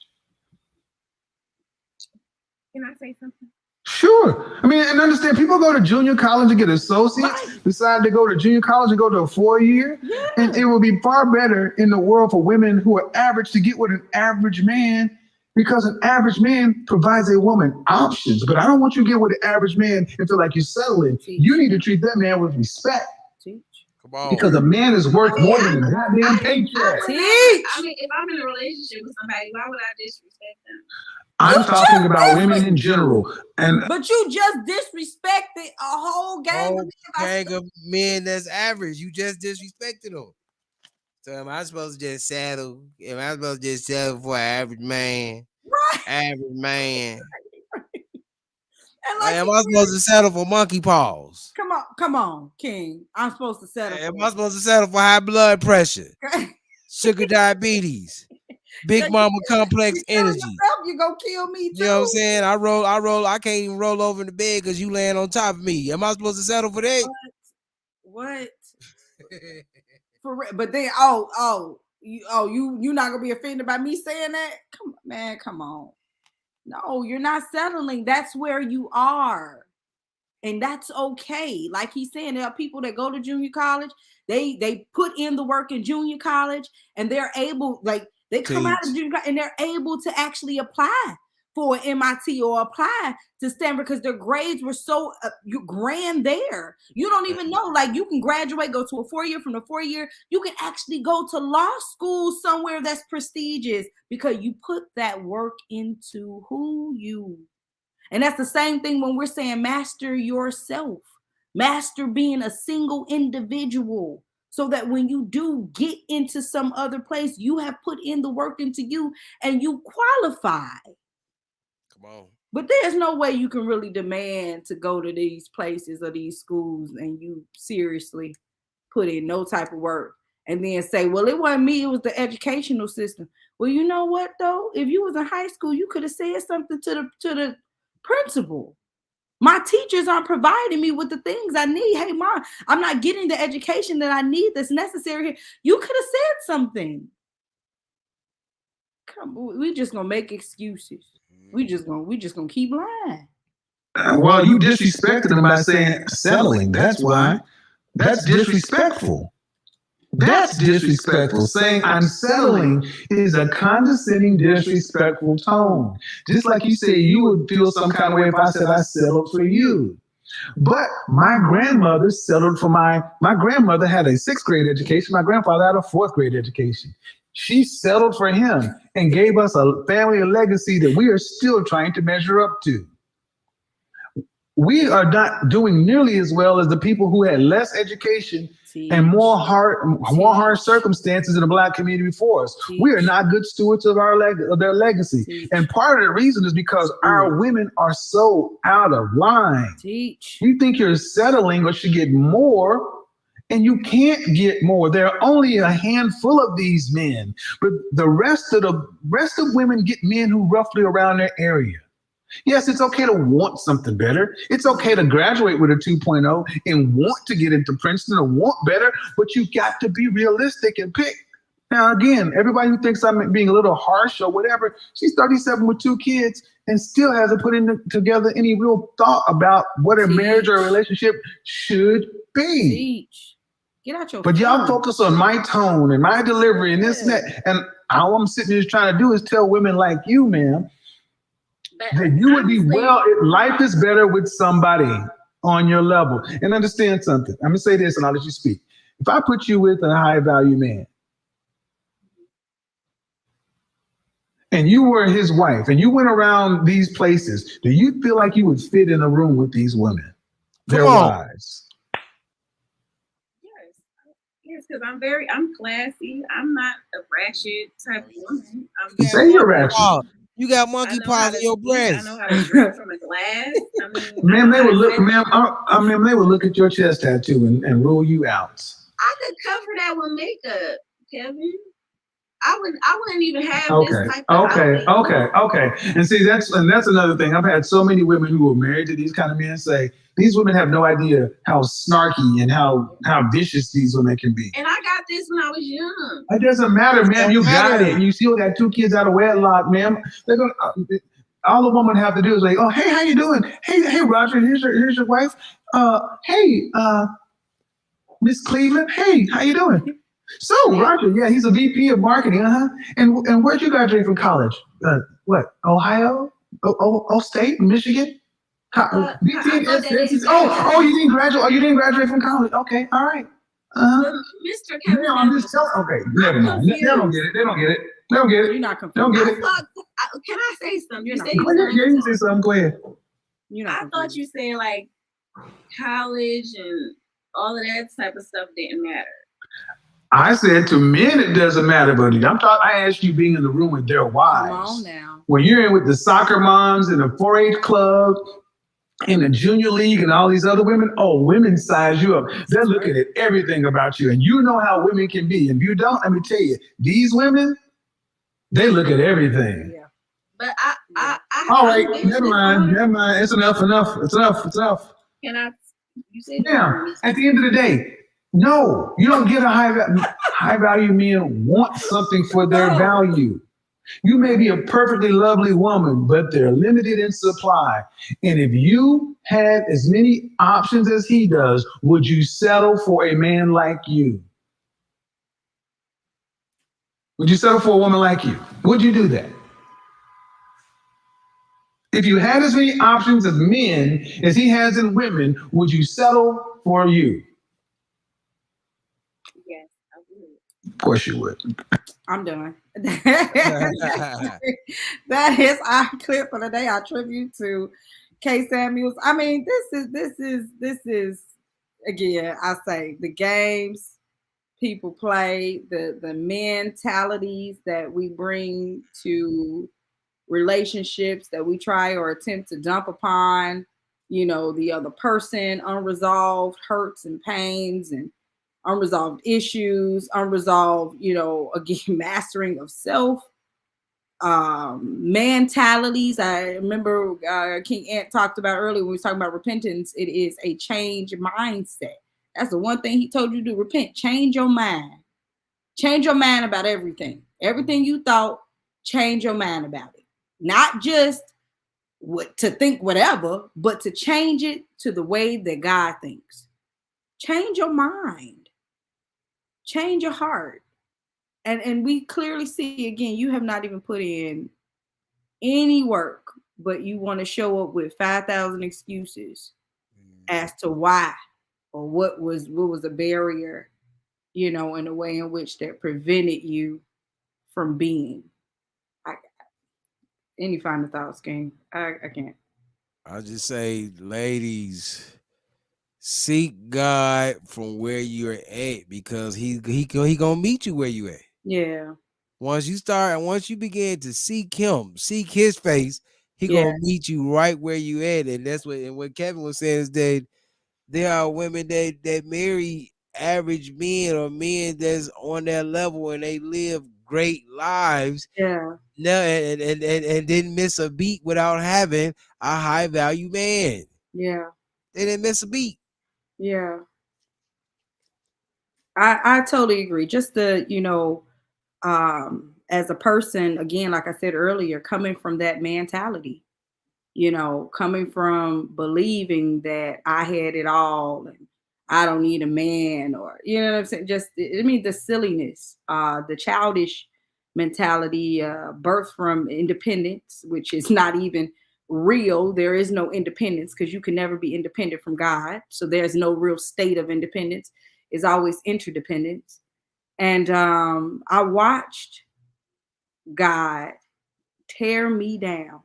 Can I say something? Sure. I mean, and understand, people go to junior college to get associates, decide to go to junior college and go to a 4-year. Yeah. And it will be far better in the world for women who are average to get with an average man, because an average man provides a woman options. But I don't want you to get with an average man and feel like you're settling. You need to treat that man with respect. Come on. Because a man is worth more than a goddamn paycheck. I mean, if I'm in a relationship with somebody, why would I disrespect them? I'm talking about women in general. But you just disrespected a whole gang of men that's average. You just disrespected them. So am I supposed to just settle? Am I supposed to just settle for an average man? Right. Average man. And like, am I supposed to settle for monkey paws? Come on, King. I'm supposed to settle. Am I supposed to settle for high blood pressure, sugar diabetes, big mama complex energy? You gonna kill me too. You know what I'm saying? I roll. I can't even roll over in the bed because you laying on top of me. Am I supposed to settle for that? What? For real? But then, you're not gonna be offended by me saying that? Come on. No, you're not settling. That's where you are. And that's okay. Like he's saying, there are people that go to junior college, they put in the work in junior college, and they're able, like, they come out of junior college and they're able to actually apply for MIT or apply to Stanford because their grades were so grand there. You don't even know. Like, you can graduate, go to a 4-year, from the 4-year, you can actually go to law school somewhere that's prestigious because you put that work into you. And that's the same thing when we're saying master yourself, master being a single individual, so that when you do get into some other place, you have put in the work into you and you qualify. Come on. But there's no way you can really demand to go to these places or these schools and you seriously put in no type of work and then say, well, it wasn't me, it was the educational system. Well, you know what though? If you was in high school, you could have said something to the principal. My teachers aren't providing me with the things I need. Hey, Mom, I'm not getting the education that I need that's necessary here. You could have said something. Come on, we just gonna make excuses. We just gonna keep lying. Well, you disrespected them by saying settling. That's why. That's disrespectful. That's disrespectful. Saying I'm settling is a condescending, disrespectful tone. Just like you say, you would feel some kind of way if I said I settled for you. But my grandmother settled for my grandmother had a 6th grade education. My grandfather had a 4th grade education. She settled for him and gave us a family, a legacy that we are still trying to measure up to. We are not doing nearly as well as the people who had less education and more hard circumstances in the Black community before us. We are not good stewards of their legacy. And part of the reason is because our women are so out of line. You think you're settling or should get more, and you can't get more. There are only a handful of these men, but the rest of women get men who roughly around their area. Yes, it's okay to want something better. It's okay to graduate with a 2.0 and want to get into Princeton or want better, but you got to be realistic and pick. Now, again, everybody who thinks I'm being a little harsh or whatever, she's 37 with 2 kids and still hasn't put together any real thought about what a marriage or a relationship should be. Get out your But y'all focus on my tone and my delivery and this and that. And all I'm sitting here trying to do is tell women like you, ma'am, that you would be life is better with somebody on your level. And understand something. I'm going to say this and I'll let you speak. If I put you with a high value man and you were his wife and you went around these places, do you feel like you would fit in a room with these women? Their wives? Yes, because I'm classy. I'm not a ratchet type of woman. Say you're ratchet. You got I monkey know how paws to in your speak. I breast. know how to drink from a glass. I mean, Ma'am, they I would look, could ma'am. I mean, they would look at your chest tattoo and rule you out. cover that with makeup, Kevin. I wouldn't even have Okay, this type of okay, outfit. okay. And see, that's another thing. I've had so many women who were married to these kind of men say these women have no idea how snarky and how vicious these women can be. And I got this when I was young. It doesn't matter, ma'am. You got matter. it. You still got 2 kids out of wedlock, ma'am. They're gonna. All the woman have to do is like, oh, hey, how you doing? Hey, Roger, here's your wife. Hey, Miss Cleveland. Hey, how you doing? So, Roger, yeah, he's a VP of marketing, And where'd you graduate from college? What? Ohio? State? Michigan? Oh, you didn't graduate. Oh, you didn't graduate from college. Okay, all right. Mr. Kevin, No, I'm just telling. Okay, never mind. They don't get it. They don't get it. They don't get it. You're not confused. They don't get it. can I say something? You You're said not- You say something. Go ahead. You're not I thought confused. you said like college and all of that type of stuff didn't matter. I said to men it doesn't matter, but I asked you being in the room with their wives. Come on now. When you're in with the soccer moms and the 4-H club and the junior league and all these other women, women size you up. They're looking at everything about you, and you know how women can be. And if you don't, let me tell you, these women, they look at everything. Yeah. But I All right, never mind. It's enough. Can I? You said Now, at the end of the day, no, you don't get a high value men want something for their value. You may be a perfectly lovely woman, but they're limited in supply. And if you had as many options as he does, would you settle for a man like you? Would you settle for a woman like you? Would you do that? If you had as many options of men as he has in women, would you settle for you? Yes, I would. Of course you would. I'm done. That is our clip for the day. Our tribute to K. Samuels. I mean, this is again, I say the games people play, the mentalities that we bring to relationships that we try or attempt to dump upon, the other person, unresolved hurts and pains and unresolved issues, unresolved, again, mastering of self, mentalities. I remember King Ant talked about earlier when we was talking about repentance. It is a change mindset. That's the one thing he told you to do. Repent. Change your mind. Change your mind about everything. Everything you thought, change your mind about it. Not just to think whatever, but to change it to the way that God thinks. Change your mind. Change your heart. And we clearly see, again, you have not even put in any work, but you want to show up with 5,000 excuses as to why or what was a barrier, in a way in which that prevented you from being. Any final thoughts, King? I can't. I'll just say, ladies, seek God from where you're at, because he gonna meet you where you at. Yeah. Once you begin to seek his face, he gonna meet you right where you at. And that's what Kevin was saying is that there are women that marry average men or men that's on that level and they live great lives. Yeah. No, and didn't miss a beat without having a high value man. Yeah. They didn't miss a beat. Yeah. I totally agree. Just the, as a person, again, like I said earlier, coming from that mentality, coming from believing that I had it all and I don't need a man, or, what I'm saying? Just, the silliness, the childish mentality, birth from independence, which is not even real. There is no independence because you can never be independent from God. So there's no real state of independence. It's always interdependence. And I watched God tear me down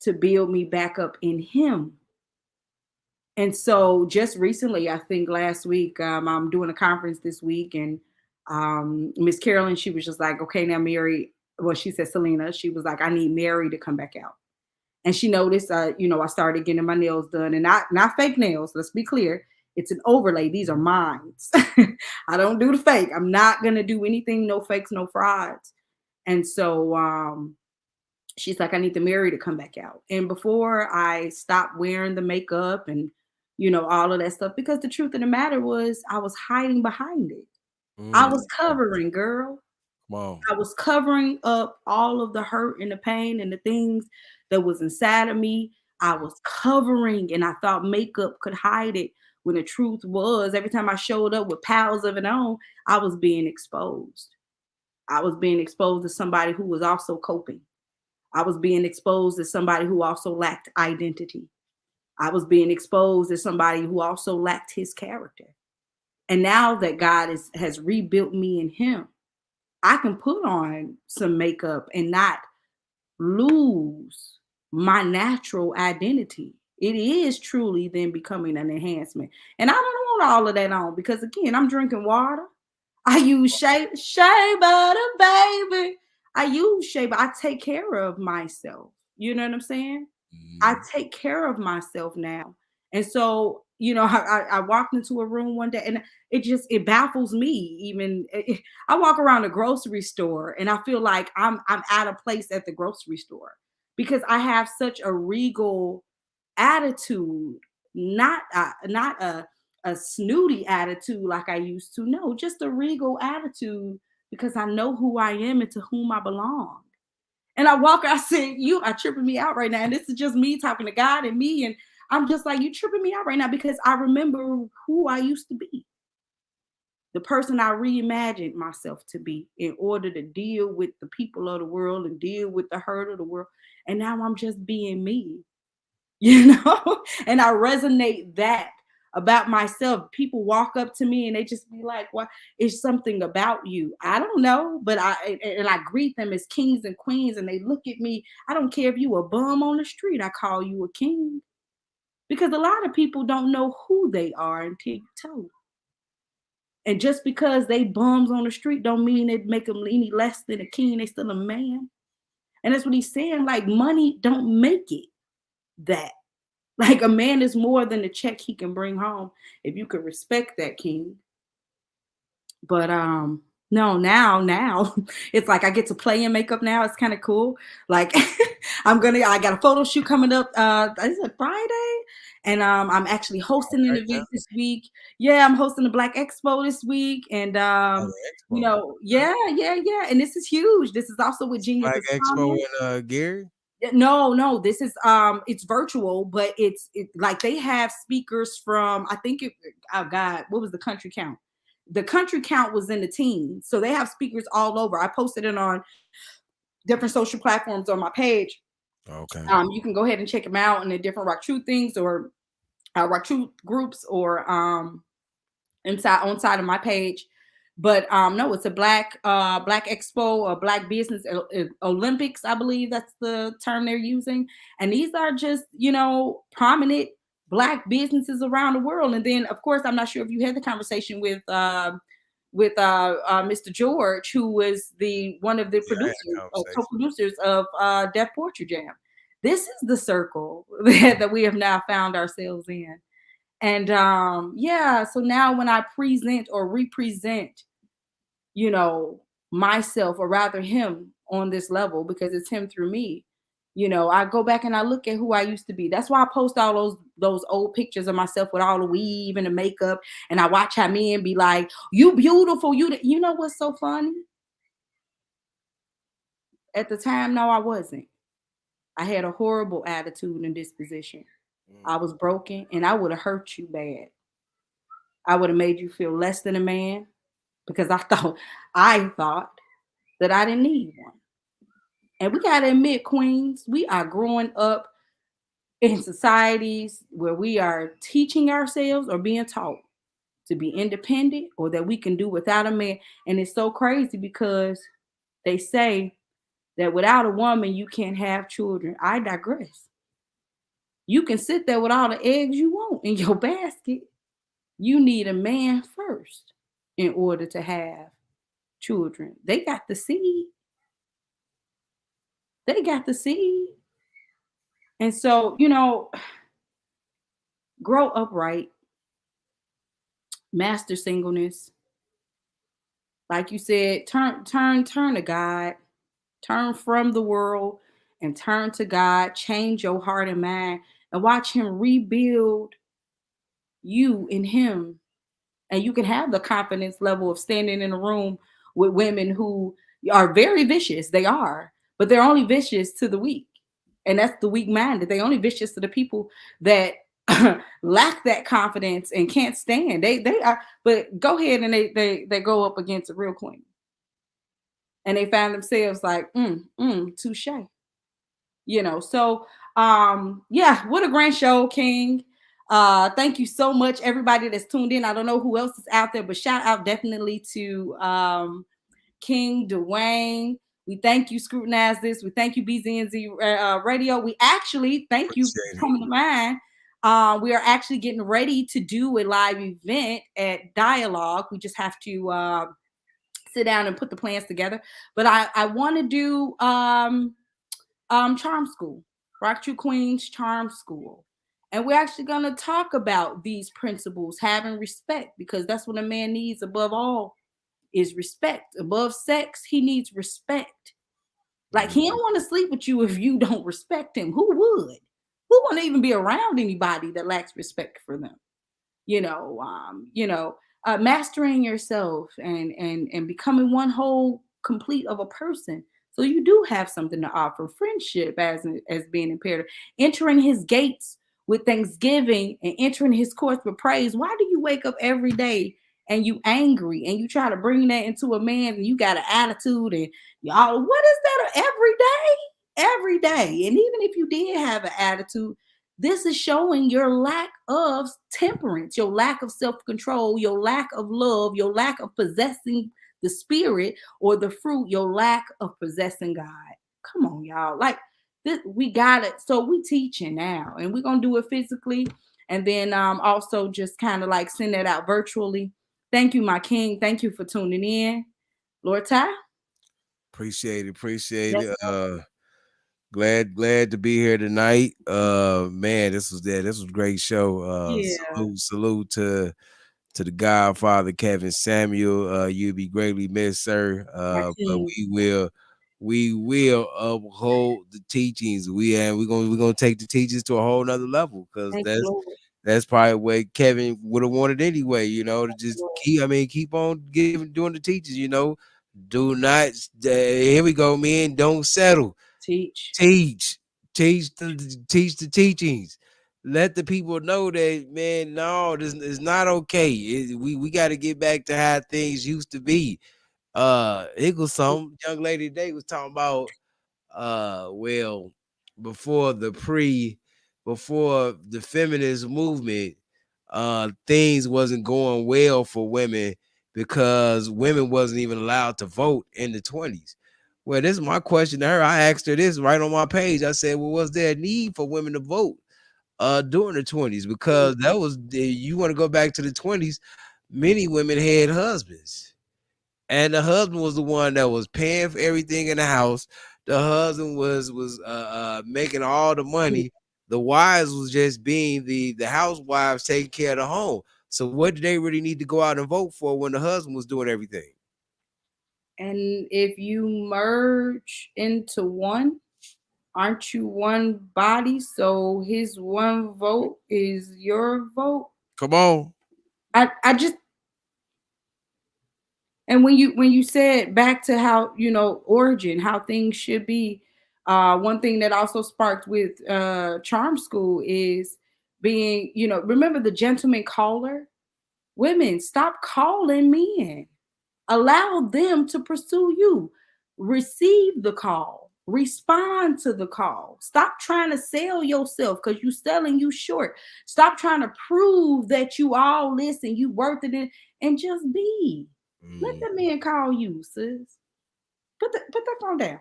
to build me back up in him. And so just recently, I think last week, I'm doing a conference this week, and Miss Carolyn, she was just like, okay, now Mary, well, she said, Selena, she was like, I need Mary to come back out. And she noticed, I started getting my nails done, and not fake nails. Let's be clear. It's an overlay. These are mine. I don't do the fake. I'm not going to do anything, no fakes, no frauds. And so she's like, I need the Mary to come back out. And before I stopped wearing the makeup and, all of that stuff, because the truth of the matter was I was hiding behind it. I was covering, girl. Wow. I was covering up all of the hurt and the pain and the things that was inside of me. I was covering, and I thought makeup could hide it, when the truth was every time I showed up with piles of it on, I was being exposed. I was being exposed to somebody who was also coping. I was being exposed as somebody who also lacked identity. I was being exposed as somebody who also lacked his character. And now that God has rebuilt me in him, I can put on some makeup and not lose my natural identity. It is truly then becoming an enhancement. And I don't want all of that on, because again, I'm drinking water. I use shea butter, baby. I use shea butter. I take care of myself. You know what I'm saying? I take care of myself now. And so, I walked into a room one day, and it baffles me. Even I walk around a grocery store and I feel like I'm out of place at the grocery store, because I have such a regal attitude, not a snooty attitude like I used to. No, just a regal attitude, because I know who I am and to whom I belong. And I said, you are tripping me out right now. And this is just me talking to God and me. And I'm just like, you tripping me out right now, because I remember who I used to be. The person I reimagined myself to be in order to deal with the people of the world and deal with the hurt of the world. And now I'm just being me, and I resonate that about myself. People walk up to me and they just be like, "What is something about you?" I don't know, but I greet them as kings and queens, and they look at me. I don't care if you a bum on the street, I call you a king, because a lot of people don't know who they are until you tell them. And just because they bums on the street don't mean it make them any less than a king. They still a man. And that's what he's saying. Like, money don't make it that. Like, a man is more than the check he can bring home, if you could respect that, king. But no, now it's like I get to play in makeup now. It's kind of cool. Like I got a photo shoot coming up is it Friday? And I'm actually hosting an event this week. Yeah, I'm hosting the Black Expo this week. And yeah. And this is huge. This is also with Genius Black Expo in Gary? No, this is it's virtual, but it's like they have speakers from, I think what was the country count? The country count was in the teens. So they have speakers all over. I posted it on different social platforms on my page. Okay. You can go ahead and check them out in the different Rock Truth things, or Rock Truth groups, or inside of my page. But no, it's a Black Expo, or Black Business Olympics, I believe that's the term they're using. And these are just, prominent Black businesses around the world. And then, of course, I'm not sure if you had the conversation with Mr. George, who was one of the co-producers of Deaf Poetry Jam. This is the circle that we have now found ourselves in. And so now when I present or represent, myself, or rather him, on this level, because it's him through me, I go back and I look at who I used to be. That's why I post all those old pictures of myself with all the weave and the makeup, and I watch how men be like, "You beautiful, you know what's so funny?" At the time, no, I wasn't. I had a horrible attitude and disposition. I was broken, and I would have hurt you bad. I would have made you feel less than a man, because I thought that I didn't need one. And we got to admit, queens, we are growing up in societies where we are teaching ourselves or being taught to be independent, or that we can do without a man. And it's so crazy, because they say that without a woman, you can't have children. I digress. You can sit there with all the eggs you want in your basket. You need a man first in order to have children. They got the seed. They got the seed. And so, grow upright, master singleness. Like you said, turn to God, turn from the world and turn to God, change your heart and mind, and watch him rebuild you in him. And you can have the confidence level of standing in a room with women who are very vicious. They are, but they're only vicious to the weak. And that's the weak minded. They only vicious to the people that lack that confidence and can't stand. They are, but go ahead and they go up against a real queen. And they find themselves like, touche. So yeah, what a grand show, King. Thank you so much, everybody that's tuned in. I don't know who else is out there, but shout out definitely to King Dwayne. We thank you, Scrutinize This. We thank you, BZNZ Radio. We actually thank you for coming to mine. We are actually getting ready to do a live event at Dialogue. We just have to sit down and put the plans together. But I want to do Charm School, Rock True Queens Charm School. And we're actually going to talk about these principles, having respect, because that's what a man needs above all is respect. Above sex, he needs respect. Like, he don't want to sleep with you if you don't respect him. Who would? Who want to even be around anybody that lacks respect for them? Mastering yourself and becoming one whole complete of a person. So you do have something to offer. Friendship as being imperative. Entering his gates with thanksgiving and entering his courts with praise. Why do you wake up every day and you angry and you try to bring that into a man and you got an attitude and y'all, what is that every day? And even if you did have an attitude, this is showing your lack of temperance, your lack of self-control, your lack of love, your lack of possessing the spirit or the fruit, your lack of possessing God. Come on, y'all. Like this, we got it. So we teaching now, and we're gonna do it physically, and then also just kind of like send that out virtually. Thank you, my king. Thank you for tuning in, Lord Ty. Appreciate it. Glad to be here tonight. Man, this was a great show. Yeah. Salute to the Godfather Kevin Samuel. You'll be greatly missed, sir. But we will uphold the teachings. We're gonna take the teachings to a whole nother level, because that's probably what Kevin would have wanted anyway, to just keep on doing the teachings, Do not here we go, man. Don't settle. Teach the teachings. Let the people know that, man, no, this is not okay. We got to get back to how things used to be. It was some young lady today was talking about before the feminist movement, things wasn't going well for women because women wasn't even allowed to vote in the 20s. Well, this is my question to her. I asked her this right on my page. I said, well, was there a need for women to vote during the 20s? Because that was, you want to go back to the 20s, many women had husbands. And the husband was the one that was paying for everything in the house. The husband was making all the money. The wives was just being the housewives taking care of the home. So what did they really need to go out and vote for when the husband was doing everything? And if you merge into one, aren't you one body? So his one vote is your vote. Come on. I just, and when you said back to how, origin, how things should be, one thing that also sparked with Charm School is being, remember the gentleman caller? Women, stop calling men. Allow them to pursue you. Receive the call. Respond to the call. Stop trying to sell yourself because you're selling you short. Stop trying to prove that you all listen, you worth it, and just be. Let that man call you, sis. Put that phone down.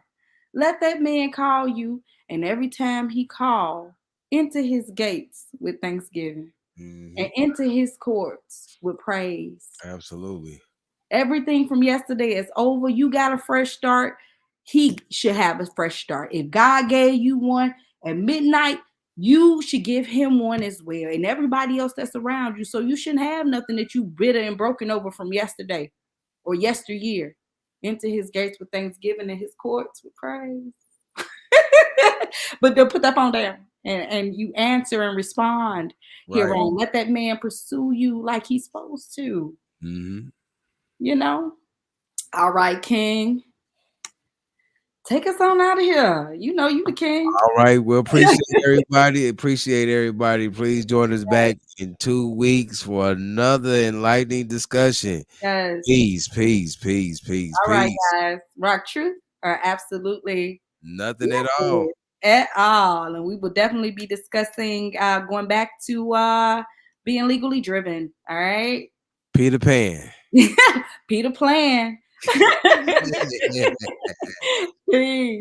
Let that man call you, and every time he call, enter his gates with thanksgiving and enter his courts with praise. Absolutely. Everything from yesterday is over. You got a fresh start. he should have a fresh start. If God gave you one at midnight, you should give him one as well, and everybody else that's around you. So you shouldn't have nothing that you bitter and broken over from yesterday or yesteryear. Into his gates with thanksgiving and his courts with praise. But they'll put that phone down and you answer and respond here on. Let that man pursue you like he's supposed to. Mm-hmm. You know? All right, King. Take us on out of here. You know you the king. All right. Well, appreciate everybody. Appreciate everybody. Please join us back in 2 weeks for another enlightening discussion. Yes. Peace. All right, guys. Rock truth or absolutely nothing at all. At all. And we will definitely be discussing going back to being legally driven. All right. Peter Pan. Peter Plan. Peace.